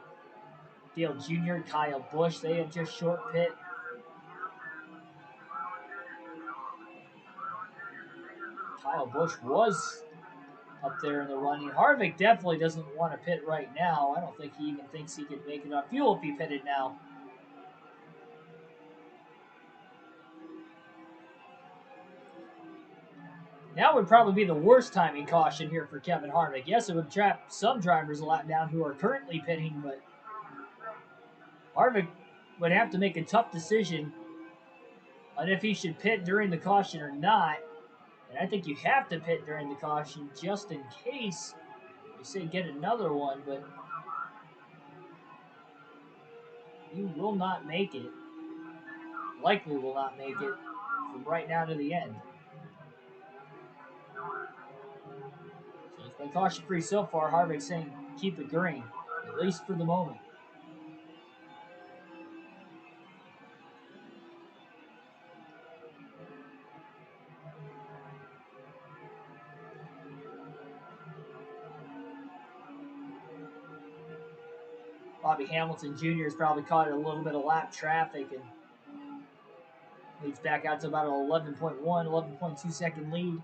Dale Jr., Kyle Busch, they have just short pit. Kyle Busch was up there in the running. Harvick definitely doesn't want to pit right now. I don't think he even thinks he could make it on fuel if he pitted now. Now would probably be the worst timing caution here for Kevin Harvick. Yes, it would trap some drivers a lap down who are currently pitting, but Harvick would have to make a tough decision on if he should pit during the caution or not. And I think you have to pit during the caution just in case you say get another one, but you will not make it. Likely will not make it from right now to the end. So it's been caution free so far. Harvick saying keep it green, at least for the moment. Bobby Hamilton Jr. has probably caught a little bit of lap traffic and leads back out to about an 11.1, 11.2 second lead.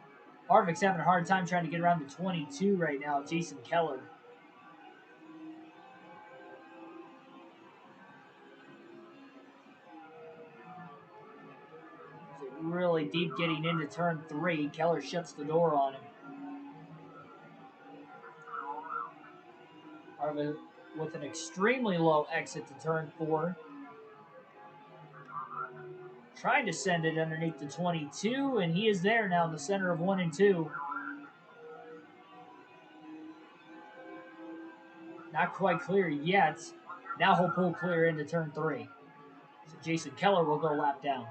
Harvick's having a hard time trying to get around the 22 right now. Jason Keller. Really deep getting into turn 3. Keller shuts the door on him. Harvick with an extremely low exit to turn 4. Trying to send it underneath the 22, and he is there now in the center of 1 and 2. Not quite clear yet. Now he'll pull clear into turn 3. So Jason Keller will go lap down.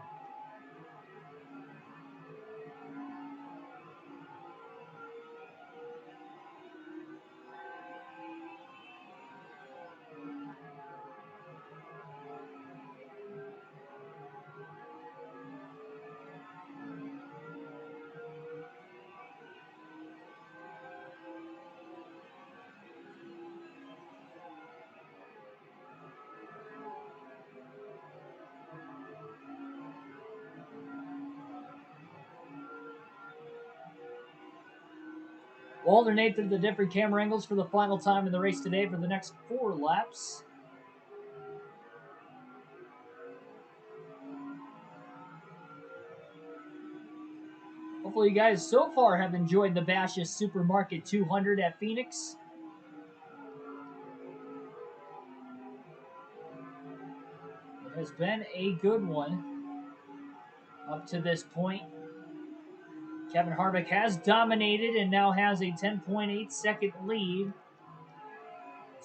We'll alternate through the different camera angles for the final time in the race today for the next 4 laps. Hopefully you guys so far have enjoyed the Bashas Supermarket 200 at Phoenix. It has been a good one up to this point. Kevin Harvick has dominated and now has a 10.8 second lead.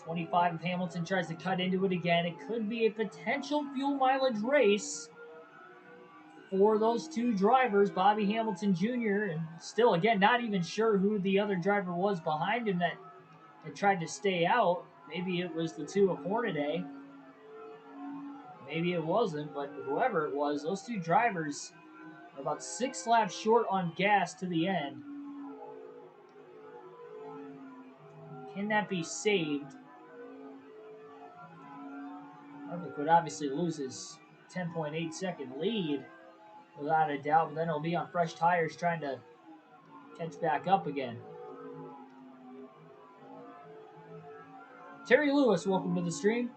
25 if Hamilton tries to cut into it again. It could be a potential fuel mileage race for those two drivers, Bobby Hamilton Jr. And still, again, not even sure who the other driver was behind him that and tried to stay out. Maybe it was the two of Hornaday. Maybe it wasn't, but whoever it was, those two drivers are about 6 laps short on gas to the end. Can that be saved? Harvick would obviously lose his 10.8 second lead without a doubt, but then he'll be on fresh tires trying to catch back up again. Terry Lewis, welcome to the stream.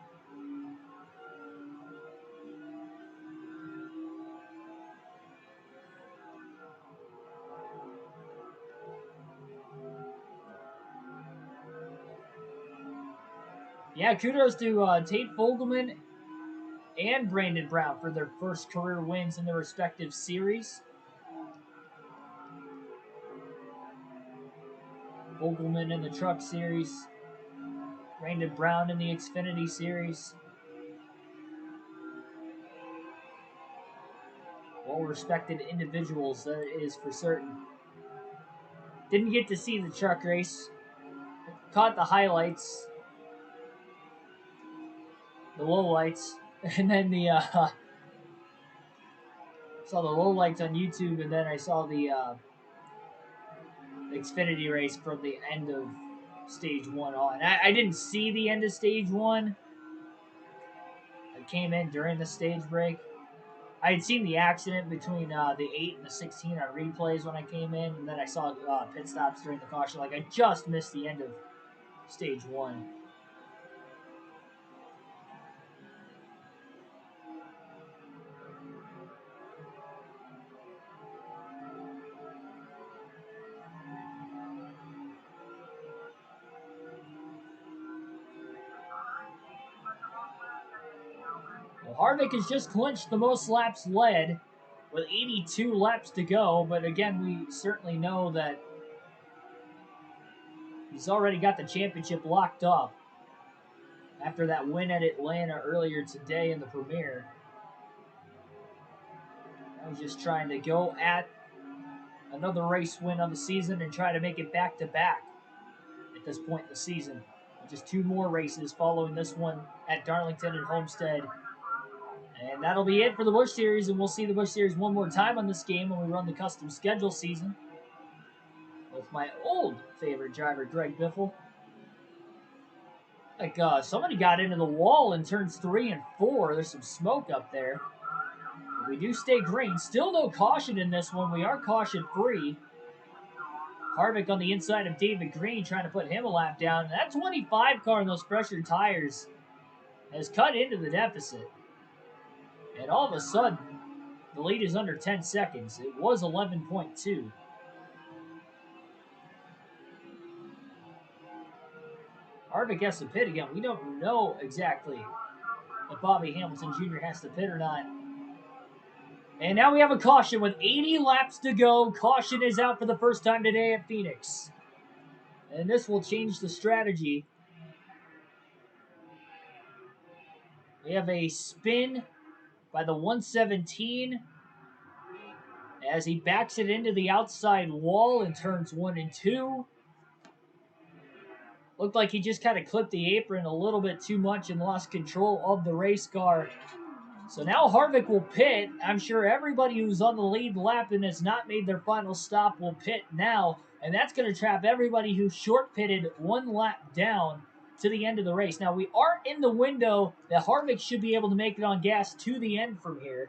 Yeah, kudos to Tate Fogelman and Brandon Brown for their first career wins in their respective series. Fogelman in the Truck Series, Brandon Brown in the Xfinity Series. Well-respected individuals, that is for certain. Didn't get to see the truck race. Caught the highlights, the lowlights, and then saw the lowlights on YouTube, and then I saw the Xfinity race from the end of stage 1 on. I didn't see the end of stage 1. I came in during the stage break. I had seen the accident between the 8 and the 16 on replays when I came in, and then I saw pit stops during the caution. Like, I just missed the end of stage 1. Well, Harvick has just clinched the most laps led with 82 laps to go, but again, we certainly know that he's already got the championship locked up after that win at Atlanta earlier today in the premiere. I was just trying to go at another race win of the season and try to make it back-to-back at this point in the season. Just 2 more races following this one at Darlington and Homestead. And that'll be it for the Busch Series, and we'll see the Busch Series one more time on this game when we run the custom schedule season with my old favorite driver, Greg Biffle. Like, somebody got into the wall in turns 3 and 4. There's some smoke up there. But we do stay green. Still no caution in this one. We are caution-free. Harvick on the inside of David Green trying to put him a lap down. That 25 car in those pressured tires has cut into the deficit. And all of a sudden, the lead is under 10 seconds. It was 11.2. Harvick has to pit again. We don't know exactly if Bobby Hamilton Jr. has to pit or not. And now we have a caution with 80 laps to go. Caution is out for the first time today at Phoenix. And this will change the strategy. We have a spin by the 117 as he backs it into the outside wall in turns 1 and 2. Looked like he just kind of clipped the apron a little bit too much and lost control of the race car. So now Harvick will pit. I'm sure everybody who's on the lead lap and has not made their final stop will pit now. And that's going to trap everybody who short pitted 1 lap down to the end of the race. Now, we are in the window that Harvick should be able to make it on gas to the end from here.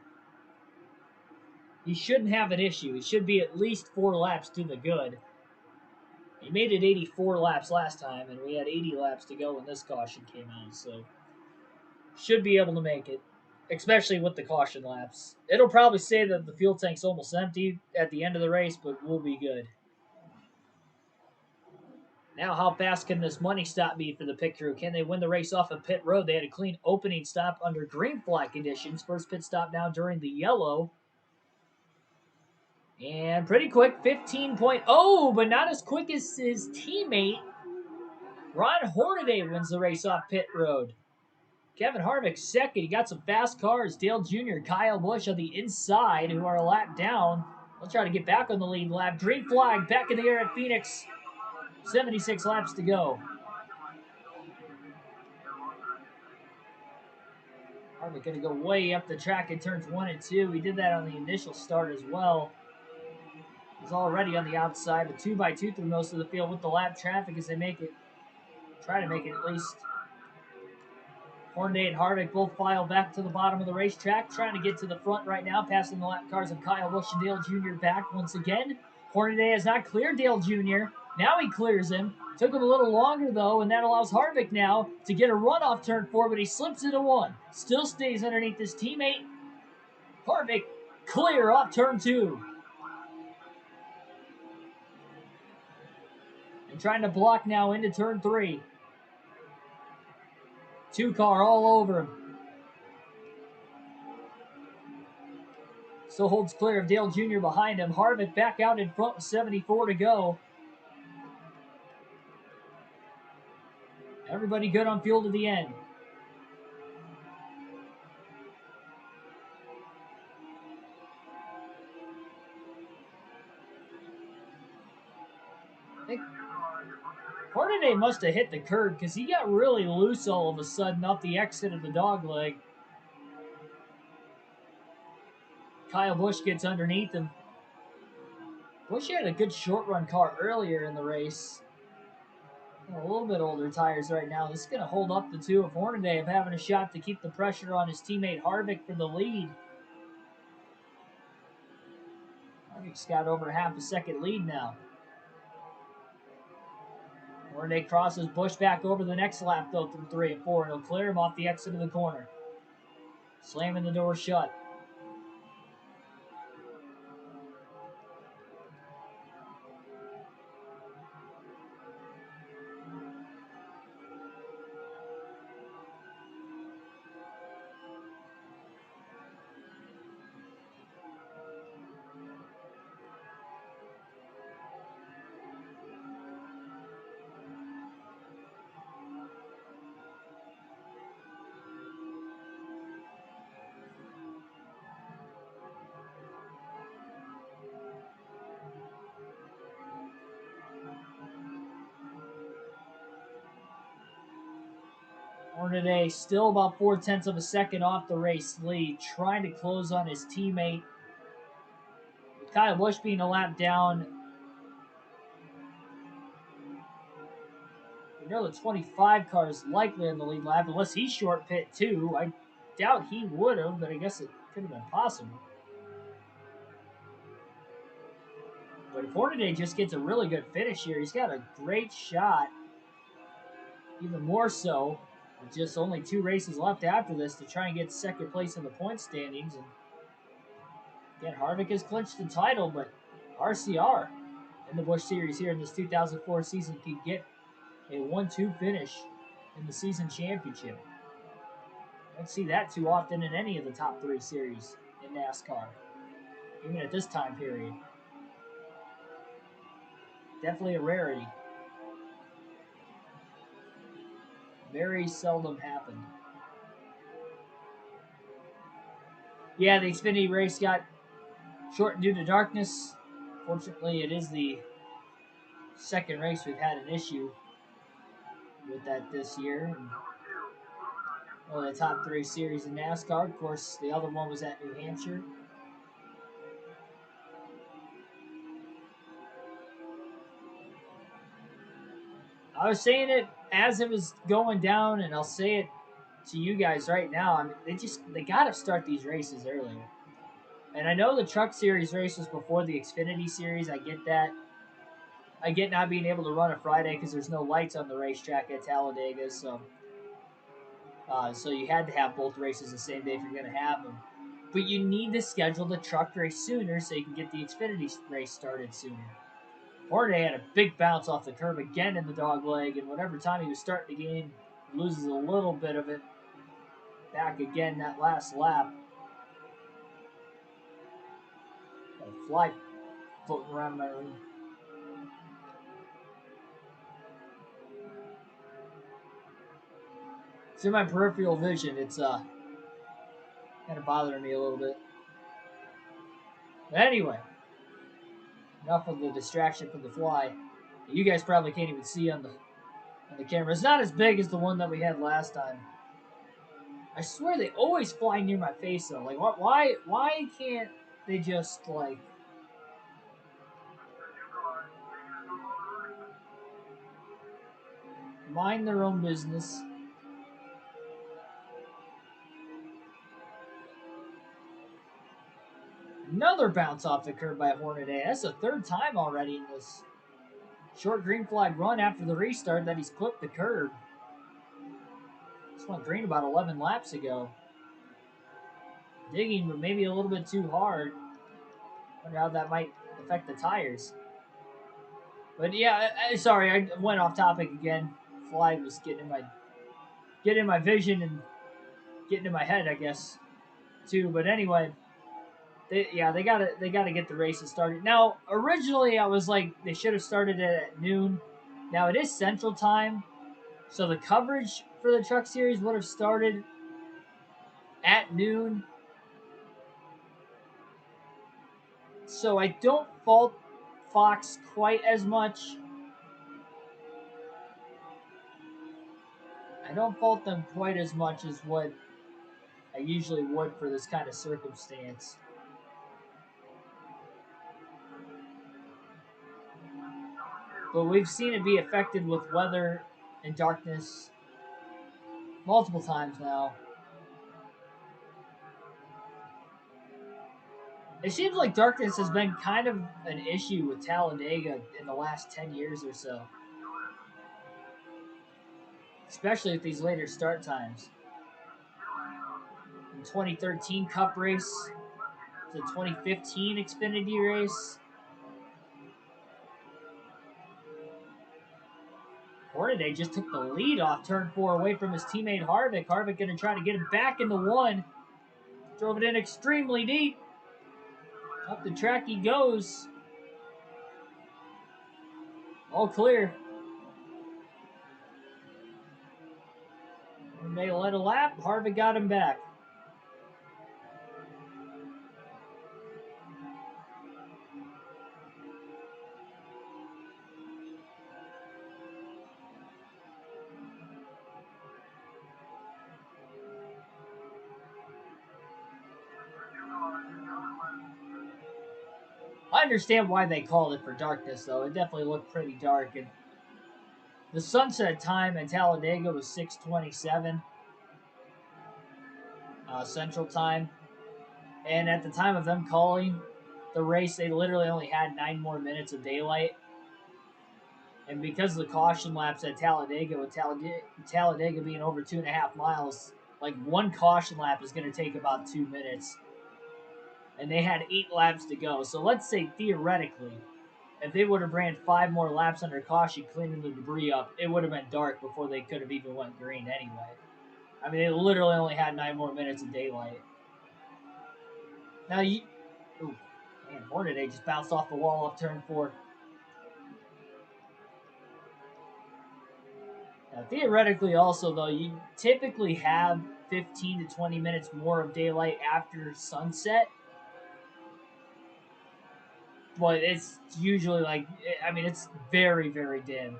He shouldn't have an issue. He should be at least 4 laps to the good. He made it 84 laps last time, and we had 80 laps to go when this caution came out. So, should be able to make it, especially with the caution laps. It'll probably say that the fuel tank's almost empty at the end of the race, but we'll be good. Now, how fast can this money stop be for the pit crew? Can they win the race off of pit road? They had a clean opening stop under green flag conditions. First pit stop now during the yellow. And pretty quick, 15.0, but not as quick as his teammate. Ron Hornaday wins the race off pit road. Kevin Harvick second. He got some fast cars. Dale Jr., Kyle Busch on the inside, who are a lap down. They'll try to get back on the lead lap. Green flag back in the air at Phoenix. 76 laps to go. Harvick going to go way up the track in turns 1 and 2. He did that on the initial start as well. He's already on the outside, but 2x2 through most of the field with the lap traffic as they try to make it at least. Hornaday and Harvick both file back to the bottom of the racetrack, trying to get to the front right now, passing the lap cars of Kyle Busch and Dale Jr. back once again. Hornaday has not cleared Dale Jr. Now he clears him. Took him a little longer, though, and that allows Harvick now to get a run off turn 4, but he slips into 1. Still stays underneath his teammate. Harvick clear off turn 2. And trying to block now into turn 3. 2 car all over him. Still holds clear of Dale Jr. behind him. Harvick back out in front with 74 to go. Everybody good on fuel to the end. I think Hornaday must have hit the curb because he got really loose all of a sudden off the exit of the dogleg. Kyle Busch gets underneath him. Busch had a good short run car earlier in the race. A little bit older tires right now. This is going to hold up the two of Hornaday of having a shot to keep the pressure on his teammate Harvick for the lead. Harvick's got over half a second lead now. Hornaday crosses Busch back over the next lap, though, through 3 and 4, and he'll clear him off the exit of the corner. Slamming the door shut. Hornaday still about 0.4 of a second off the race lead, trying to close on his teammate. With Kyle Busch being a lap down, we know the 25 car is likely in the lead lap, unless he short pit too. I doubt he would have, but I guess it could have been possible. But if Hornaday just gets a really good finish here, he's got a great shot. Even more so, with just only 2 races left after this to try and get second place in the point standings. And again, Harvick has clinched the title, but RCR in the Busch Series here in this 2004 season can get a 1-2 finish in the season championship. Don't see that too often in any of the top 3 series in NASCAR, even at this time period. Definitely a rarity. Very seldom happened. Yeah, the Xfinity race got shortened due to darkness. Fortunately, it is the second race we've had an issue with that this year. One of the top 3 series in NASCAR. Of course, the other one was at New Hampshire. I was saying it as it was going down, and I'll say it to you guys right now. I mean, they got to start these races earlier. And I know the Truck Series race was before the Xfinity Series. I get that. I get not being able to run a Friday because there's no lights on the racetrack at Talladega. So you had to have both races the same day if you're going to have them. But you need to schedule the truck race sooner so you can get the Xfinity race started sooner. Hornaday had a big bounce off the curb again in the dog leg, and whatever time he was starting the game, loses a little bit of it back again that last lap. Got a fly floating around my room. It's in my peripheral vision. It's kind of bothering me a little bit. But anyway, enough of the distraction from the fly. You guys probably can't even see on the camera. It's not as big as the one that we had last time. I swear they always fly near my face though. Like, why can't they just like mind their own business? Another bounce off the curb by Hornaday. That's the third time already in this short green flag run after the restart that he's clipped the curb. This went green about 11 laps ago. Digging, but maybe a little bit too hard. Wonder how that might affect the tires. But yeah, sorry, I went off topic again. Fly was getting in my vision and getting in my head, I guess, too. But anyway, they gotta get the races started. Now, originally I was like they should have started it at noon. Now it is Central Time, so the coverage for the Truck Series would have started at noon. So I don't fault Fox quite as much. I don't fault them quite as much as what I usually would for this kind of circumstance. But we've seen it be affected with weather and darkness multiple times now. It seems like darkness has been kind of an issue with Talladega in the last 10 years or so. Especially with these later start times. In 2013 Cup race, the 2015 Xfinity race. Hornaday just took the lead off turn 4 away from his teammate Harvick. Harvick going to try to get him back into 1. Drove it in extremely deep. Up the track he goes. All clear. Hornaday led a lap. Harvick got him back. I understand why they called it for darkness, though. It definitely looked pretty dark. And the sunset time in Talladega was 6:27 Central Time. And at the time of them calling the race, they literally only had 9 more minutes of daylight. And because of the caution laps at Talladega, with Talladega being over 2.5 miles, like one caution lap is going to take about 2 minutes. And they had 8 laps to go. So let's say theoretically, if they would have ran 5 more laps under caution, cleaning the debris up, it would have been dark before they could have even went green anyway. I mean, they literally only had 9 more minutes of daylight. Now, ooh, man, Hornaday just bounced off the wall off turn 4. Now, theoretically, also, though, you typically have 15 to 20 minutes more of daylight after sunset. But it's usually like, I mean, it's very, very dim.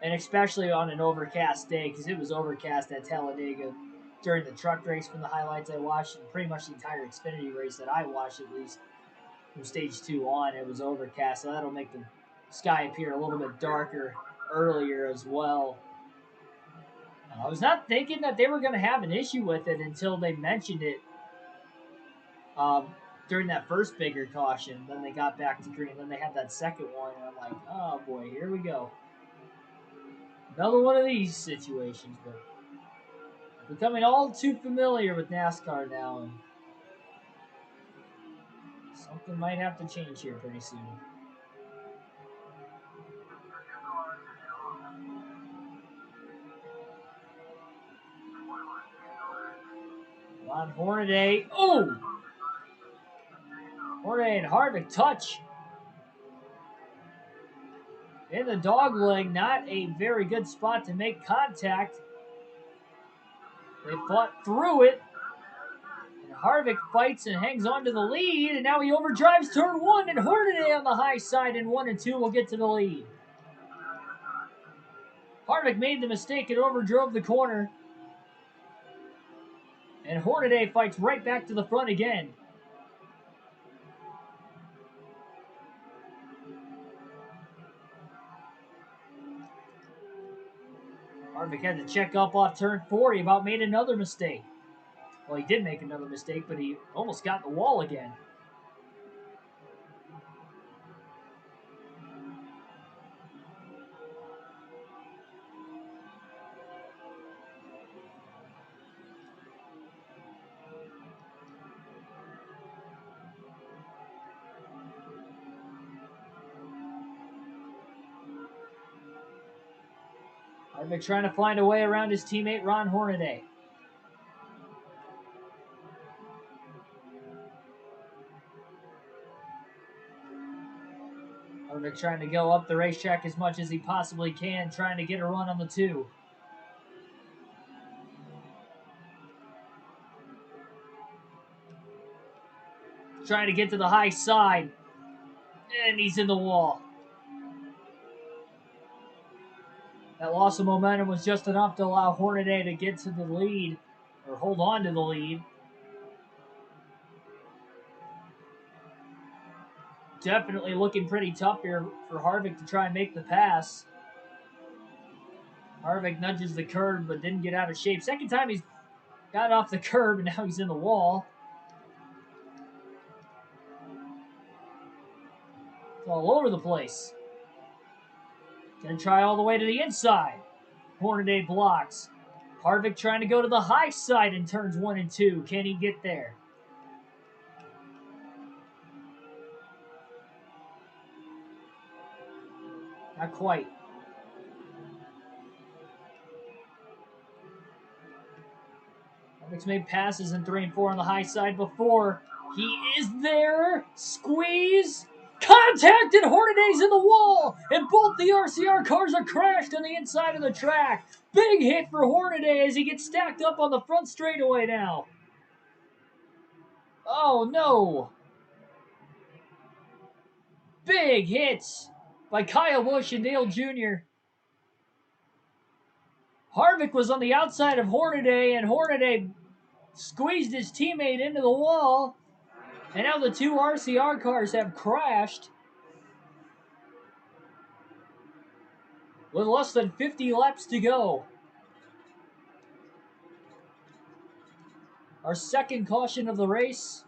And especially on an overcast day, because it was overcast at Talladega during the truck race from the highlights I watched, and pretty much the entire Xfinity race that I watched, at least from stage 2 on, it was overcast. So that'll make the sky appear a little bit darker earlier as well. I was not thinking that they were going to have an issue with it until they mentioned it during that first bigger caution. Then they got back to green. Then they had that second one, and I'm like, oh boy, here we go. Another one of these situations, but becoming all too familiar with NASCAR now, and something might have to change here pretty soon. Come on, Hornaday. Oh! Hornaday and Harvick touch. In the dog leg, not a very good spot to make contact. They fought through it. And Harvick fights and hangs on to the lead, and now he overdrives turn 1, and Hornaday on the high side in 1 and 2 will get to the lead. Harvick made the mistake and overdrove the corner. And Hornaday fights right back to the front again. Harvick had to check up off turn 4. He about made another mistake. Well, he did make another mistake, but he almost got in the wall again. Harvick trying to find a way around his teammate Ron Hornaday. Harvick trying to go up the racetrack as much as he possibly can, trying to get a run on the 2. Trying to get to the high side. And he's in the wall. That loss of momentum was just enough to allow Hornaday to get to the lead, or hold on to the lead. Definitely looking pretty tough here for Harvick to try and make the pass. Harvick nudges the curb, but didn't get out of shape. Second time he's got off the curb, and now he's in the wall. It's all over the place. Gonna try all the way to the inside. Hornaday blocks. Harvick trying to go to the high side in turns 1 and 2. Can he get there? Not quite. Harvick's made passes in 3 and 4 on the high side before. He is there. Squeeze. Contact, and Hornaday's in the wall. And both the RCR cars are crashed on the inside of the track. Big hit for Hornaday as he gets stacked up on the front straightaway now. Oh, no. Big hits by Kyle Busch and Dale Jr. Harvick was on the outside of Hornaday, and Hornaday squeezed his teammate into the wall. And now the 2 RCR cars have crashed. With less than 50 laps to go. Our second caution of the race.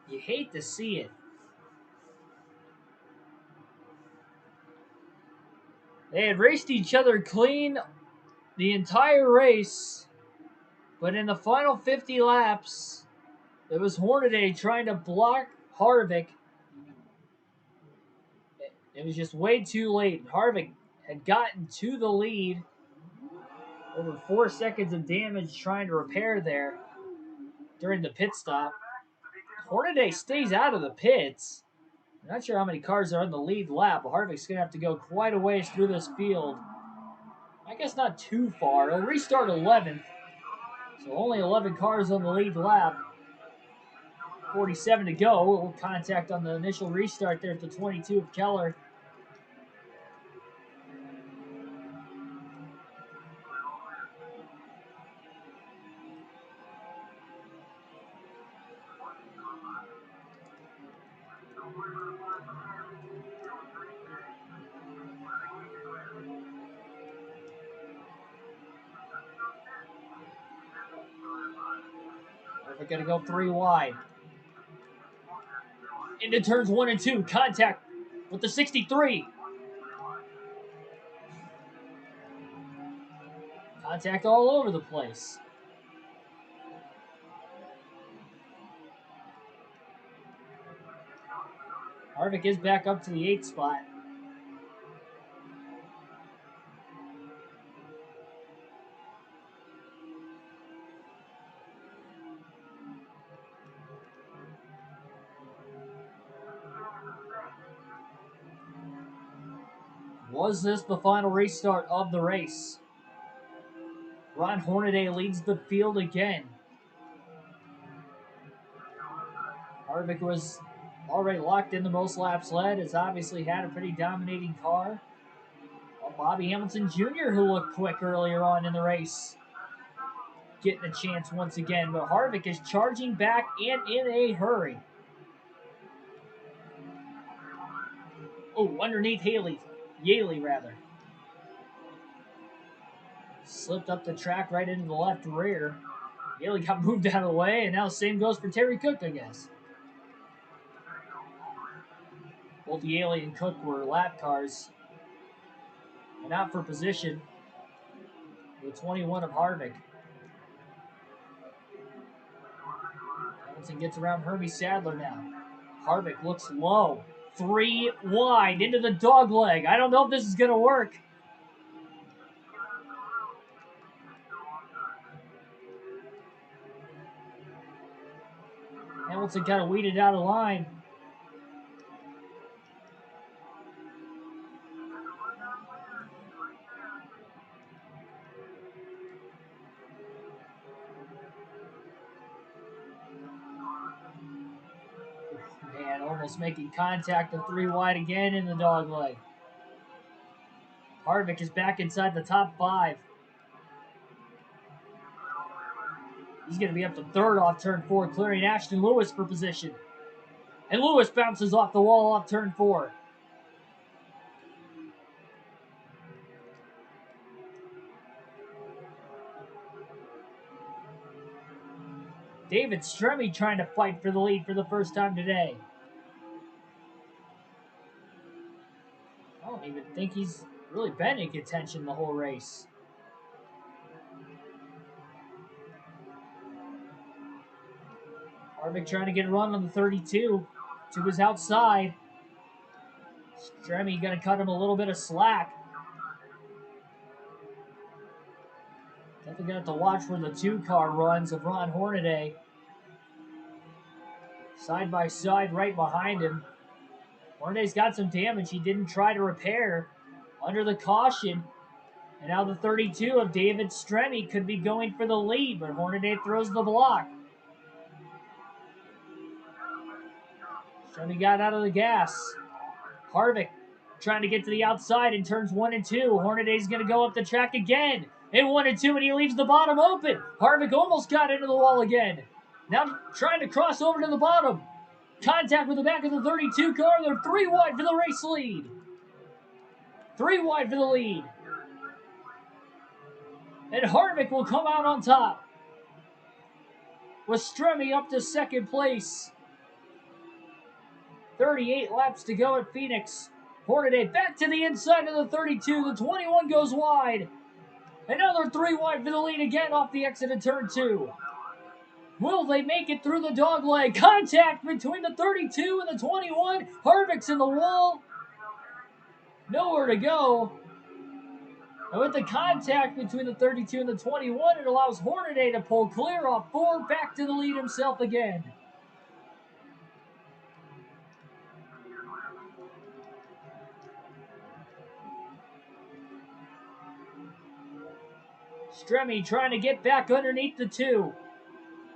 You hate to see it. They had raced each other clean the entire race. But in the final 50 laps, it was Hornaday trying to block Harvick. It was just way too late. Harvick had gotten to the lead. Over 4 seconds of damage trying to repair there during the pit stop. Hornaday stays out of the pits. I'm not sure how many cars are on the lead lap, but Harvick's going to have to go quite a ways through this field. I guess not too far. He'll restart 11th. So only 11 cars on the lead lap. 47 to go. We'll contact on the initial restart there at the 22 of Keller. We're going to go 3 wide. Into turns 1 and 2. Contact with the 63. Contact all over the place. Harvick is back up to the 8th spot. Was this the final restart of the race? Ron Hornaday leads the field again. Harvick was already locked in the most laps led, has obviously had a pretty dominating car. Well, Bobby Hamilton Jr., who looked quick earlier on in the race. getting a chance once again, but Harvick is charging back and in a hurry. Oh, underneath Yaley rather. Slipped up the track right into the left rear. Yaley got moved out of the way, and now the same goes for Terry Cook, I guess. Both Yaley and Cook were lap cars. And out for position. The 21 of Harvick. Hamilton gets around Hermie Sadler now. Harvick looks low. 3 wide into the dog leg. I don't know if this is going to work. Hamilton kind of weeded out of line. Man, almost making contact of 3 wide again in the dog leg. Harvick is back inside the top 5. He's going to be up to 3rd off turn 4, clearing Ashton Lewis for position. And Lewis bounces off the wall off turn 4. David Stremme trying to fight for the lead for the first time today. I don't even think he's really been in contention the whole race. Harvick trying to get a run on the 32 to his outside. Stremme going to cut him a little bit of slack. Definitely going to have to watch where the 2-car runs of Ron Hornaday. Side by side right behind him. Hornaday's got some damage he didn't try to repair under the caution. And now the 32 of David Stremme could be going for the lead, but Hornaday throws the block. Stremme got out of the gas. Harvick trying to get to the outside in turns 1 and 2. Hornaday's going to go up the track again in 1 and 2, and he leaves the bottom open. Harvick almost got into the wall again. Now trying to cross over to the bottom. Contact with the back of the 32 car. They're 3 wide for the race lead. 3 wide for the lead. And Harvick will come out on top, with Stremme up to 2nd place. 38 laps to go at Phoenix. Hornaday back to the inside of the 32. The 21 goes wide. Another 3 wide for the lead again off the exit of turn 2. Will they make it through the dog leg? Contact between the 32 and the 21. Harvick's in the wall. Nowhere to go. And with the contact between the 32 and the 21, it allows Hornaday to pull clear off 4, back to the lead himself again. Stremme trying to get back underneath the 2.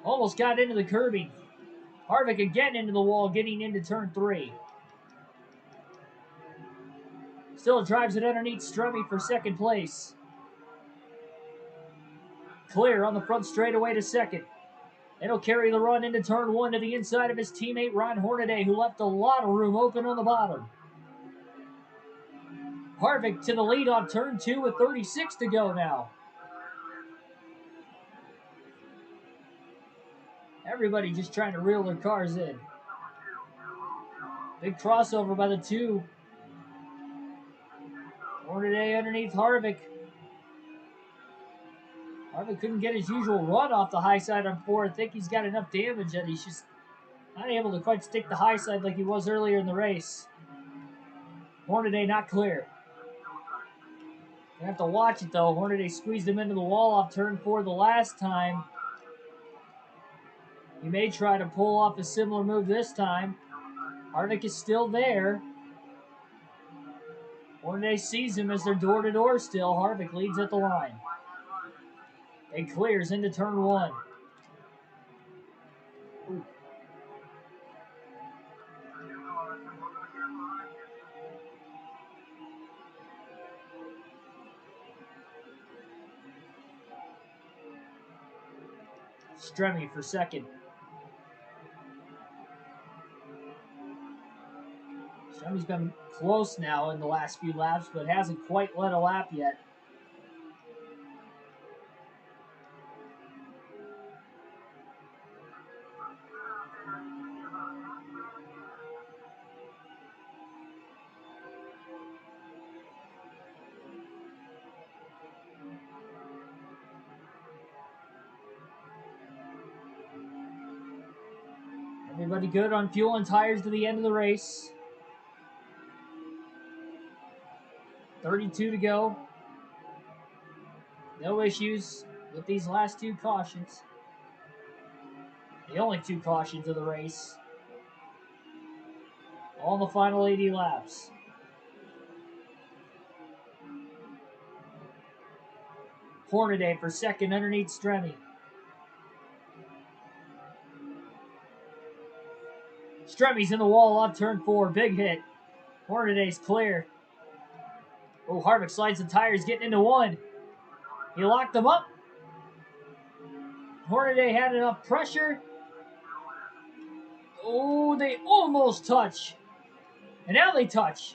Almost got into the curbing. Harvick again into the wall, getting into turn 3. Still drives it underneath Stremme for 2nd place. Clear on the front straightaway to 2nd. It'll carry the run into turn 1 to the inside of his teammate Ron Hornaday, who left a lot of room open on the bottom. Harvick to the lead on turn 2 with 36 to go now. Everybody just trying to reel their cars in. Big crossover by the 2. Hornaday underneath Harvick. Harvick couldn't get his usual run off the high side on 4. I think he's got enough damage that he's just not able to quite stick the high side like he was earlier in the race. Hornaday not clear. Gonna have to watch it though. Hornaday squeezed him into the wall off turn 4 the last time. He may try to pull off a similar move this time. Harvick is still there. Hornaday sees him as they're door-to-door still. Harvick leads at the line. And clears into turn 1. Ooh. Stremme for second. Stremme's been close now in the last few laps, but hasn't quite led a lap yet. Everybody good on fuel and tires to the end of the race. 32 to go. No issues with these last two cautions. The only two cautions of the race. All in the final 80 laps. Hornaday for second underneath Stremme. Stremme's in the wall off turn 4. Big hit. Hornaday's clear. Oh, Harvick slides the tires, getting into one. He locked them up. Hornaday had enough pressure. Oh, they almost touch. And now they touch.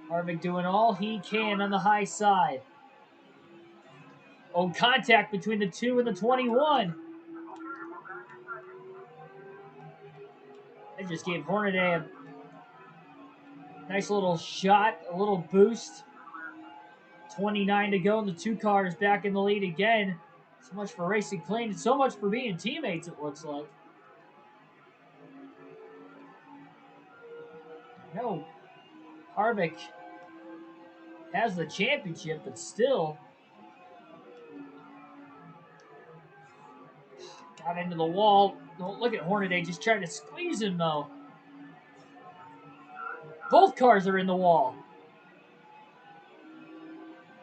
Harvick doing all he can on the high side. Oh, contact between the 2 and the 21. That just gave Hornaday a nice little shot, a little boost. 29 to go, and the two cars back in the lead again. So much for racing clean, and so much for being teammates, it looks like. No, Harvick has the championship, but still got into the wall. Don't look at Hornaday just trying to squeeze him, though. Both cars are in the wall.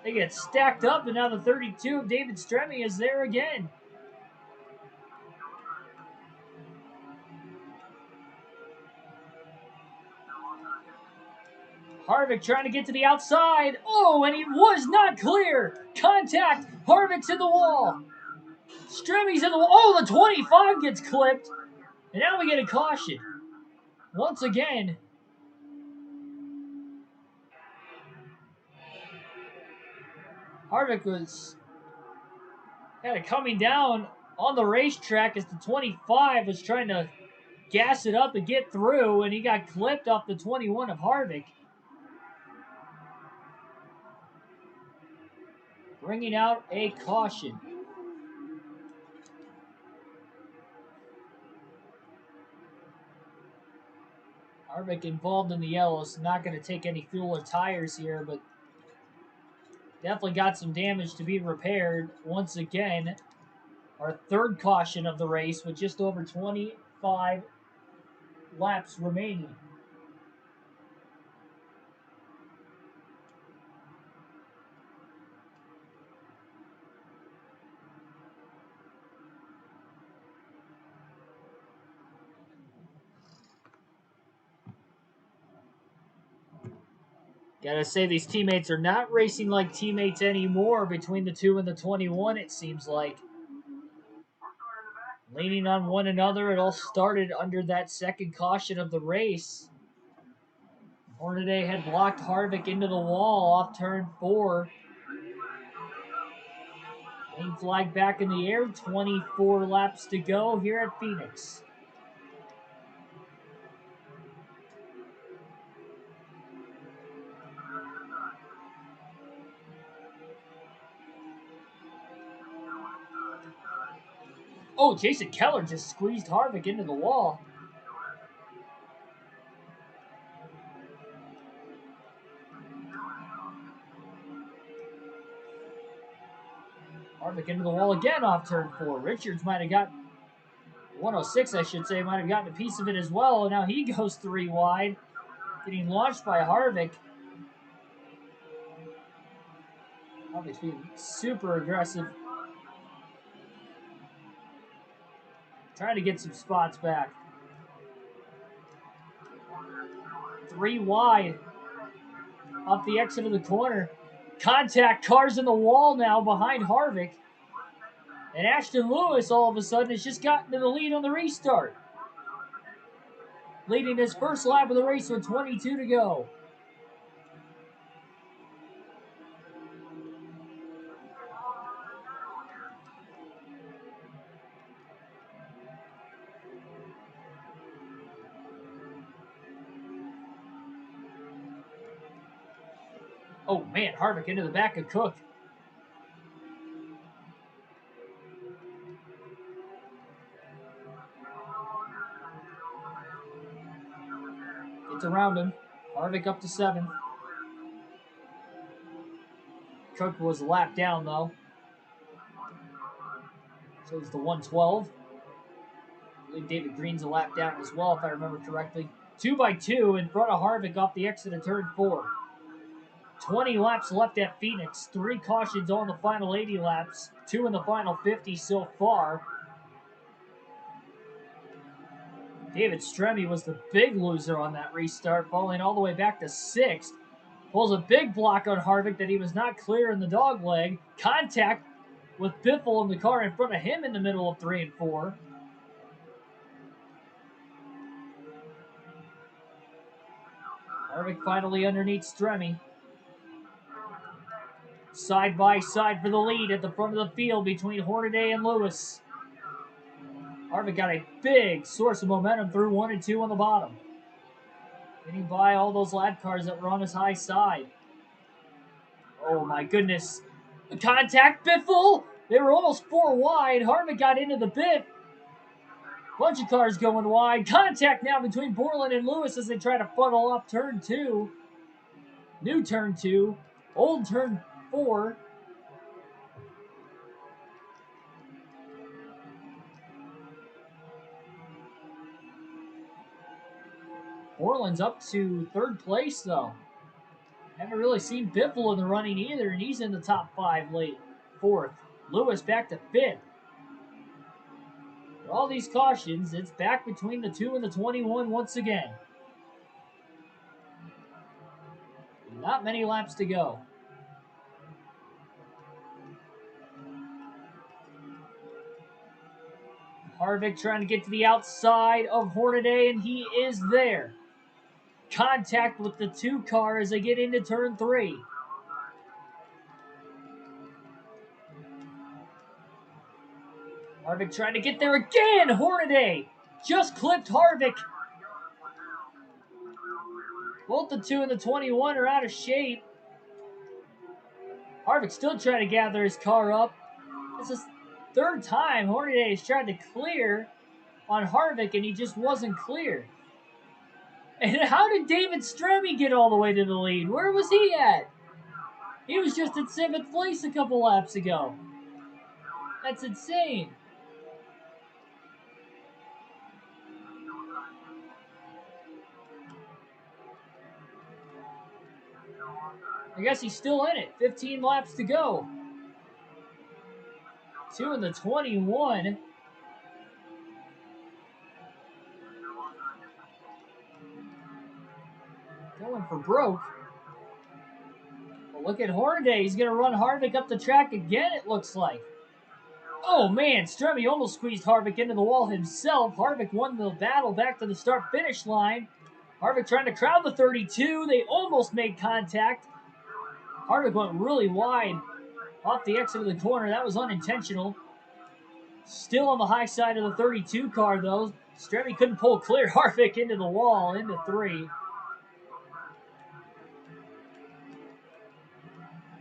They get stacked up, and now the 32 of David Stremme is there again. Harvick trying to get to the outside. Oh, and he was not clear. Contact. Harvick's in the wall. Stremme's in the wall. Oh, the 25 gets clipped. And now we get a caution. Once again. Harvick was kind of coming down on the racetrack as the 25 was trying to gas it up and get through, and he got clipped off the 21 of Harvick. Bringing out a caution. Harvick involved in the yellows, not going to take any fuel or tires here, but definitely got some damage to be repaired. Once again, our third caution of the race with just over 25 laps remaining. Gotta say, these teammates are not racing like teammates anymore between the 2 and the 21, it seems like. Leaning on one another, it all started under that second caution of the race. Hornaday had blocked Harvick into the wall off turn 4. Green flag back in the air, 24 laps to go here at Phoenix. Oh, Jason Keller just squeezed Harvick into the wall. Harvick into the wall again off turn 4. Richards might have got 106, I should say, might have gotten a piece of it as well. And now he goes 3 wide. Getting launched by Harvick. Harvick's being super aggressive. Trying to get some spots back. 3 wide. Off the exit of the corner. Contact, cars in the wall now behind Harvick. And Ashton Lewis all of a sudden has just gotten to the lead on the restart. Leading his first lap of the race with 22 to go. Oh man, Harvick into the back of Cook. Gets around him. Harvick up to 7th. Cook was a lap down though. So it's the 112. I believe David Green's a lap down as well, if I remember correctly. 2 by 2 in front of Harvick off the exit of turn 4. 20 laps left at Phoenix. 3 cautions on the final 80 laps. 2 in the final 50 so far. David Stremme was the big loser on that restart, falling all the way back to 6th. Pulls a big block on Harvick that he was not clear in the dog leg. Contact with Biffle in the car in front of him in the middle of 3 and 4. Harvick finally underneath Stremme. Side by side for the lead at the front of the field between Hornaday and Lewis. Harvick got a big source of momentum through 1 and 2 on the bottom. Getting by all those lap cars that were on his high side. Oh my goodness. Contact, Biffle! They were almost 4 wide. Harvick got into the pit. Bunch of cars going wide. Contact now between Borland and Lewis as they try to funnel up turn 2. New turn 2. Old turn 4. Borland's up to 3rd place though. Haven't really seen Biffle in the running either, and he's in the top 5 late. 4th. Lewis back to 5th. For all these cautions, it's back between the 2 and the 21 once again. Not many laps to go. Harvick trying to get to the outside of Hornaday, and he is there. Contact with the 2 car as they get into turn 3. Harvick trying to get there again. Hornaday just clipped Harvick. Both the 2 and the 21 are out of shape. Harvick still trying to gather his car up. This is 3rd time Hornaday has tried to clear on Harvick, and he just wasn't clear. And how did David Stremme get all the way to the lead? Where was he at? He was just in 7th place a couple laps ago. That's insane. I guess he's still in it. 15 laps to go. 2 in the 21. Going for broke. Well, look at Hornaday. He's going to run Harvick up the track again, it looks like. Oh, man. Stremme almost squeezed Harvick into the wall himself. Harvick won the battle back to the start-finish line. Harvick trying to crowd the 32. They almost made contact. Harvick went really wide off the exit of the corner. That was unintentional. Still on the high side of the 32 car, though. Stremme couldn't pull clear Harvick into the wall, into 3.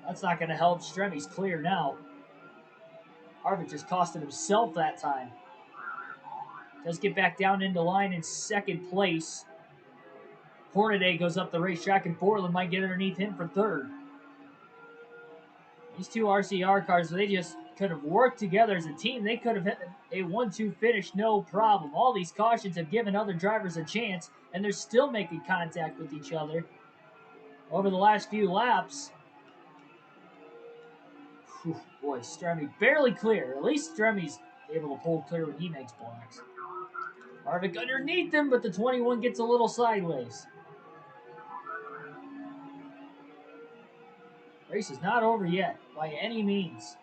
That's not going to help. Stremme's clear now. Harvick just costed himself that time. Does get back down into line in 2nd place. Hornaday goes up the racetrack, and Borland might get underneath him for 3rd. These 2 RCR cars, they just could have worked together as a team. They could have hit a 1-2 finish, no problem. All these cautions have given other drivers a chance, and they're still making contact with each other over the last few laps. Whew, boy, Stremme barely clear. At least Stremme's able to pull clear when he makes blocks. Harvick underneath him, but the 21 gets a little sideways. Race is not over yet, by any means.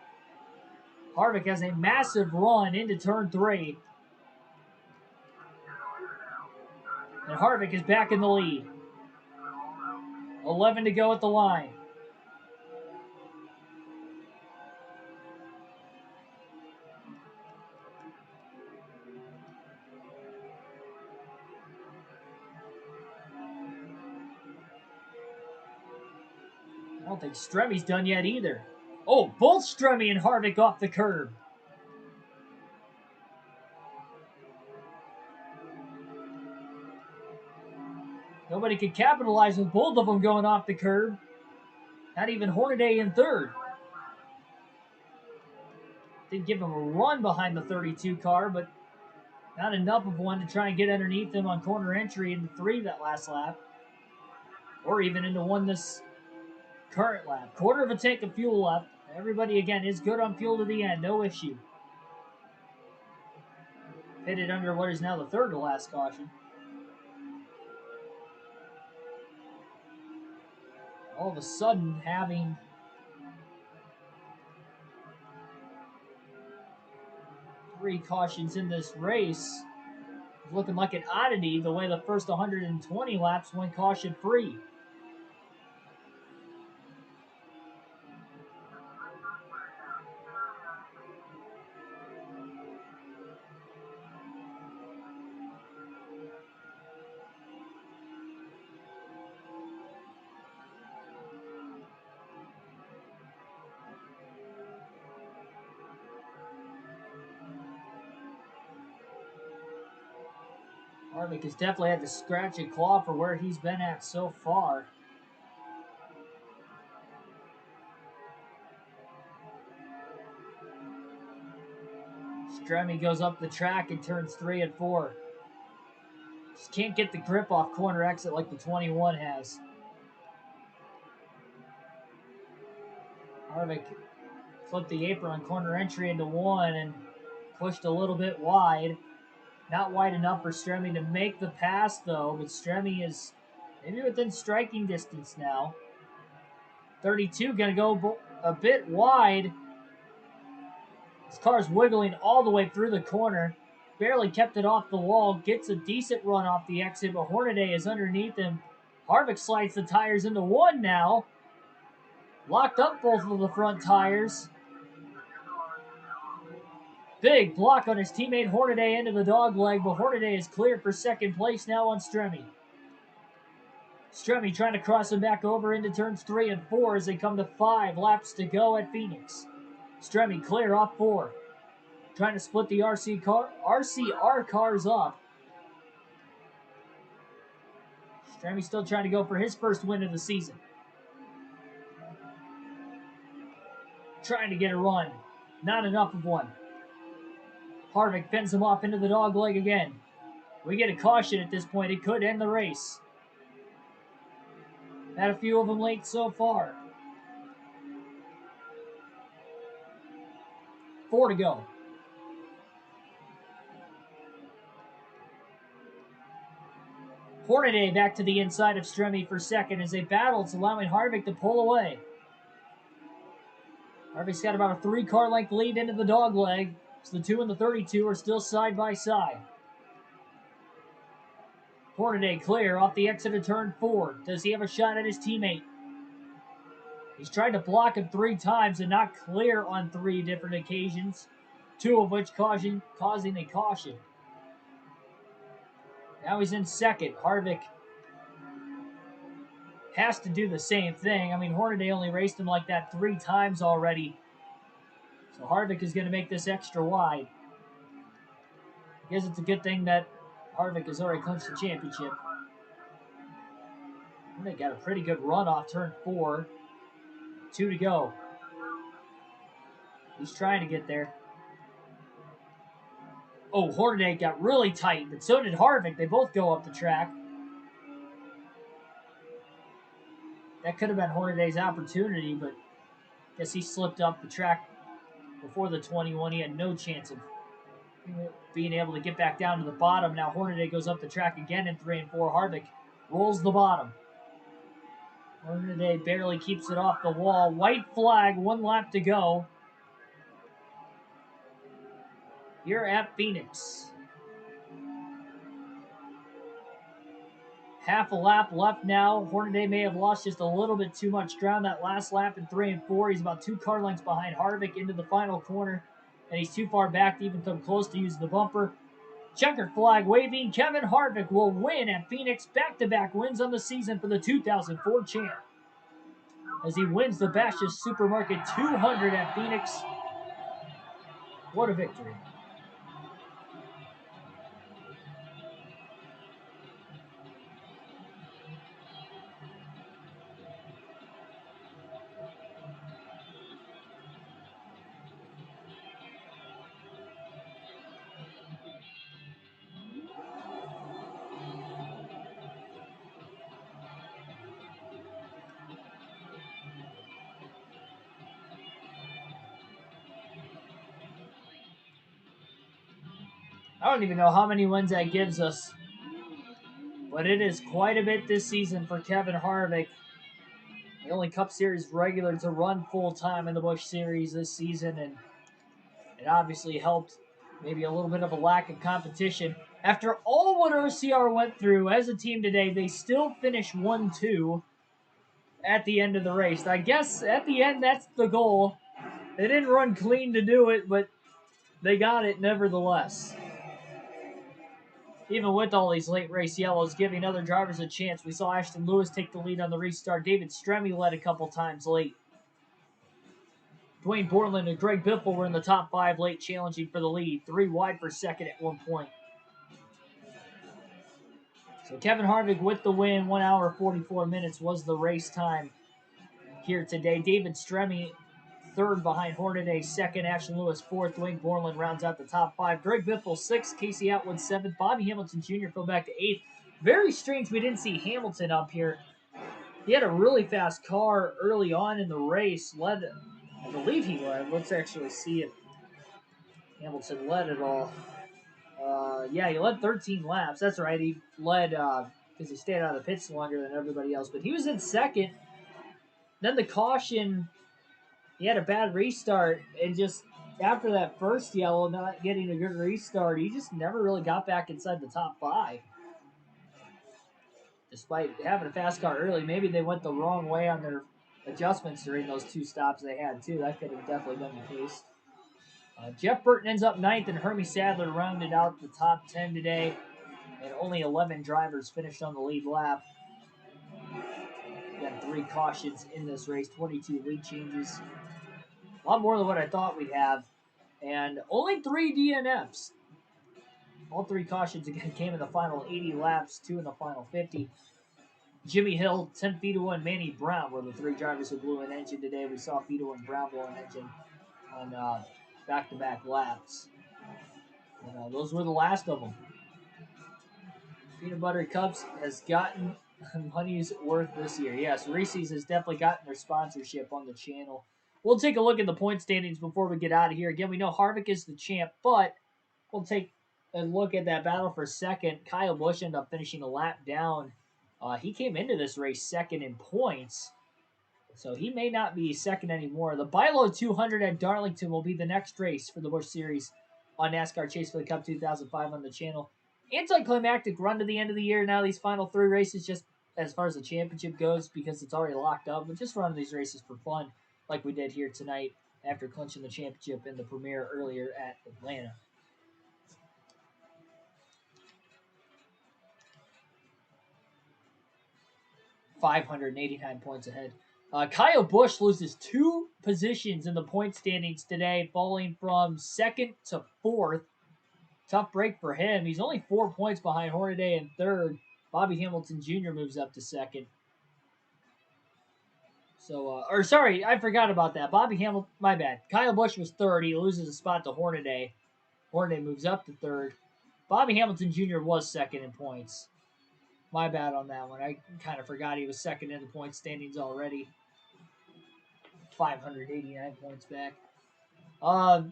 Harvick has a massive run into turn 3. And Harvick is back in the lead. 11 to go at the line. I don't think Stremme's done yet either. Oh, both Stremme and Harvick off the curb. Nobody could capitalize with both of them going off the curb. Not even Hornaday in third. Did give him a run behind the 32 car, but not enough of one to try and get underneath him on corner entry into 3 that last lap. Or even into 1 this current lap. Quarter of a tank of fuel left. Everybody, again, is good on fuel to the end. No issue. Pitted under what is now the 3rd to last caution. All of a sudden, having three cautions in this race, looking like an oddity the way the first 120 laps went caution free. Harvick has definitely had to scratch and claw for where he's been at so far. Stremme goes up the track in turns 3 and 4. Just can't get the grip off corner exit like the 21 has. Harvick flipped the apron on corner entry into 1 and pushed a little bit wide. Not wide enough for Stremme to make the pass, though, but Stremme is maybe within striking distance now. 32 going to go a bit wide. His car's wiggling all the way through the corner. Barely kept it off the wall. Gets a decent run off the exit, but Hornaday is underneath him. Harvick slides the tires into 1 now. Locked up both of the front tires. Big block on his teammate Hornaday into the dog leg, but Hornaday is cleared for second place now on Stremme. Stremme trying to cross him back over into turns 3 and 4 as they come to 5 laps to go at Phoenix. Stremme clear off 4. Trying to split the RCR cars up. Stremme still trying to go for his first win of the season. Trying to get a run. Not enough of one. Harvick fends him off into the dog leg again. We get a caution at this point. It could end the race. Had a few of them late so far. 4 to go. Hornaday back to the inside of Stremme for second as they battle. It's allowing Harvick to pull away. Harvick's got about a 3-car length lead into the dog leg. So the 2 and the 32 are still side by side. Hornaday clear off the exit of turn 4. Does he have a shot at his teammate? He's tried to block him 3 times and not clear on 3 different occasions. 2 of which causing a caution. Now he's in second. Harvick has to do the same thing. I mean, Hornaday only raced him like that 3 times already. So Harvick is going to make this extra wide. I guess it's a good thing that Harvick has already clinched the championship. They got a pretty good run off turn 4. 2 to go. He's trying to get there. Oh, Hornaday got really tight, but so did Harvick. They both go up the track. That could have been Hornaday's opportunity, but I guess he slipped up the track before the 21. He had no chance of being able to get back down to the bottom. Now Hornaday goes up the track again in 3 and 4. Harvick rolls the bottom. Hornaday barely keeps it off the wall. White flag, 1 lap to go here at Phoenix. Half a lap left now. Hornaday may have lost just a little bit too much ground that last lap in 3 and 4. He's about 2 car lengths behind Harvick into the final corner, and he's too far back to even come close to use the bumper. Checkered flag waving. Kevin Harvick will win at Phoenix. Back-to-back wins on the season for the 2004 champ, as he wins the Bash's Supermarket 200 at Phoenix. What a victory. I don't even know how many wins that gives us, but it is quite a bit this season for Kevin Harvick. The only Cup Series regular to run full-time in the Busch Series this season, and it obviously helped maybe a little bit of a lack of competition. After all what OCR went through as a team today, they still finished 1-2 at the end of the race. I guess at the end, that's the goal. They didn't run clean to do it, but they got it nevertheless. Even with all these late race yellows, giving other drivers a chance. We saw Ashton Lewis take the lead on the restart. David Stremme led a couple times late. Dwayne Borland and Greg Biffle were in the top 5 late, challenging for the lead. 3 wide for second at one point. So Kevin Harvick with the win. 1 hour 44 minutes was the race time here today. David Stremme third behind Hornaday, second. Ashton Lewis fourth. Dwayne Borland rounds out the top 5. Greg Biffle sixth. Casey Atwood seventh. Bobby Hamilton Jr. fell back to eighth. Very strange we didn't see Hamilton up here. He had a really fast car early on in the race. I believe he led. Let's actually see if Hamilton led at all. Yeah, he led 13 laps. That's right. He led because he stayed out of the pits longer than everybody else. But he was in second. Then the caution, he had a bad restart. And just after that first yellow, not getting a good restart, he just never really got back inside the top 5. Despite having a fast car early, maybe they went the wrong way on their adjustments during those 2 stops they had, too. That could have definitely been the case. Jeff Burton ends up 9th, and Hermie Sadler rounded out the top 10 today. And only 11 drivers finished on the lead lap. We got 3 cautions in this race, 22 lead changes. A lot more than what I thought we'd have. And only 3 DNFs. All 3 cautions again came in the final 80 laps, 2 in the final 50. Jimmy Hill, 10 Fito, and Manny Brown were the 3 drivers who blew an engine today. We saw Fito and Brown blow an engine on back-to-back laps. And those were the last of them. Peanut Butter Cups has gotten money's worth this year. Yes, Reese's has definitely gotten their sponsorship on the channel. We'll take a look at the point standings before we get out of here. Again, we know Harvick is the champ, but we'll take a look at that battle for second. Kyle Busch ended up finishing a lap down. He came into this race second in points, so he may not be second anymore. The Bilo 200 at Darlington will be the next race for the Busch Series on NASCAR Chase for the Cup 2005 on the channel. Anticlimactic run to the end of the year. Now these final 3 races, just as far as the championship goes, because it's already locked up, but just running these races for fun like we did here tonight after clinching the championship in the premiere earlier at Atlanta. $589 points ahead. Kyle Busch loses 2 positions in the point standings today, falling from second to 4th. Tough break for him. He's only 4 points behind Hornaday in third. Bobby Hamilton Jr. moves up to second. So, or sorry, I forgot about that. Bobby Hamilton, my bad. Kyle Busch was third. He loses a spot to Hornaday. Hornaday moves up to third. Bobby Hamilton Jr. was second in points. My bad on that one. I kind of forgot he was second in the point standings already. 589 points back. I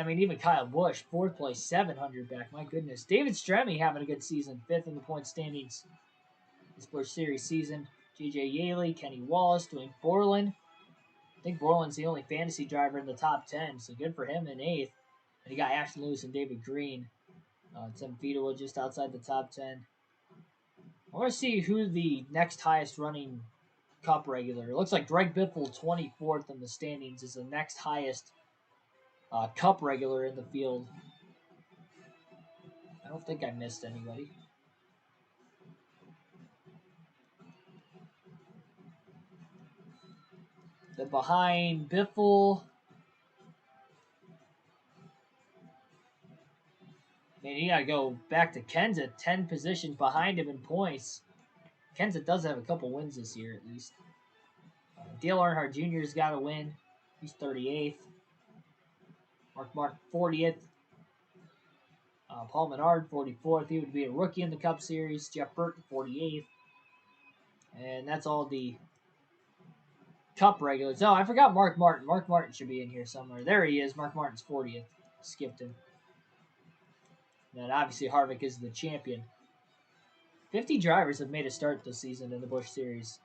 mean, even Kyle Busch, fourth place, 700 back. My goodness. David Stremme having a good season, fifth in the point standings this Busch Series season. J.J. Yaley, Kenny Wallace, Dwayne Borland. I think Borland's the only fantasy driver in the top 10, so good for him in eighth. And you got Ashton Lewis and David Green. Tim Fedewa just outside the top 10. I want to see who the next highest running Cup regular. It looks like Greg Biffle, 24th in the standings, is the next highest Cup regular in the field. I don't think I missed anybody. Then behind Biffle, man, you gotta go back to Kenseth, 10 positions behind him in points. Kenseth does have a couple wins this year at least. Dale Earnhardt Jr.'s got a win. He's 38th. Mark Martin, 40th. Paul Menard, 44th. He would be a rookie in the Cup Series. Jeff Burton, 48th. And that's all the Cup regulars. Oh, I forgot Mark Martin. Mark Martin should be in here somewhere. There he is. Mark Martin's 40th. Skipped him. And obviously Harvick is the champion. 50 drivers have made a start this season in the Busch Series.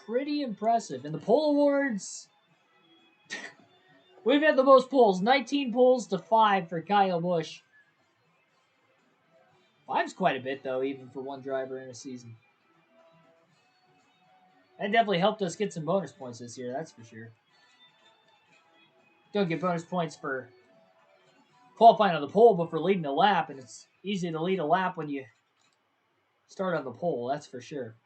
Pretty impressive. In the pole awards, we've had the most pulls. 19 pulls to 5 for Kyle Busch. 5's quite a bit, though, even for one driver in a season. That definitely helped us get some bonus points this year, that's for sure. Don't get bonus points for qualifying on the pole, but for leading a lap, and it's easy to lead a lap when you start on the pole, that's for sure.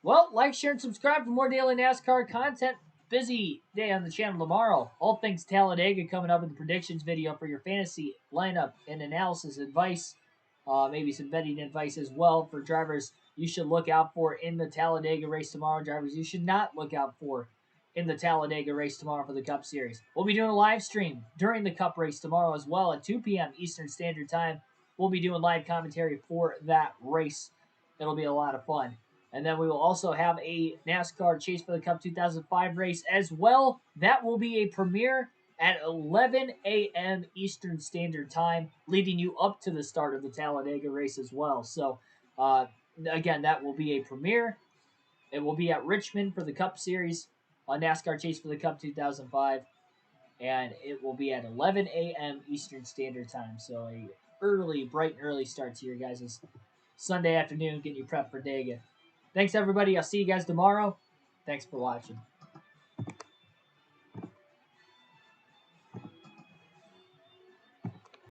Well, like, share, and subscribe for more daily NASCAR content. Busy day on the channel tomorrow. All things Talladega coming up in the predictions video for your fantasy lineup and analysis advice. Maybe some betting advice as well for drivers you should look out for in the Talladega race tomorrow. Drivers you should not look out for in the Talladega race tomorrow for the Cup Series. We'll be doing a live stream during the Cup race tomorrow as well at 2 p.m. Eastern Standard Time. We'll be doing live commentary for that race. It'll be a lot of fun. And then we will also have a NASCAR Chase for the Cup 2005 race as well. That will be a premiere at 11 a.m. Eastern Standard Time, leading you up to the start of the Talladega race as well. So, again, that will be a premiere. It will be at Richmond for the Cup Series on NASCAR Chase for the Cup 2005. And it will be at 11 a.m. Eastern Standard Time. So, a bright and early start to your guys' Sunday afternoon, getting you prepped for Dega. Thanks, everybody. I'll see you guys tomorrow. Thanks for watching.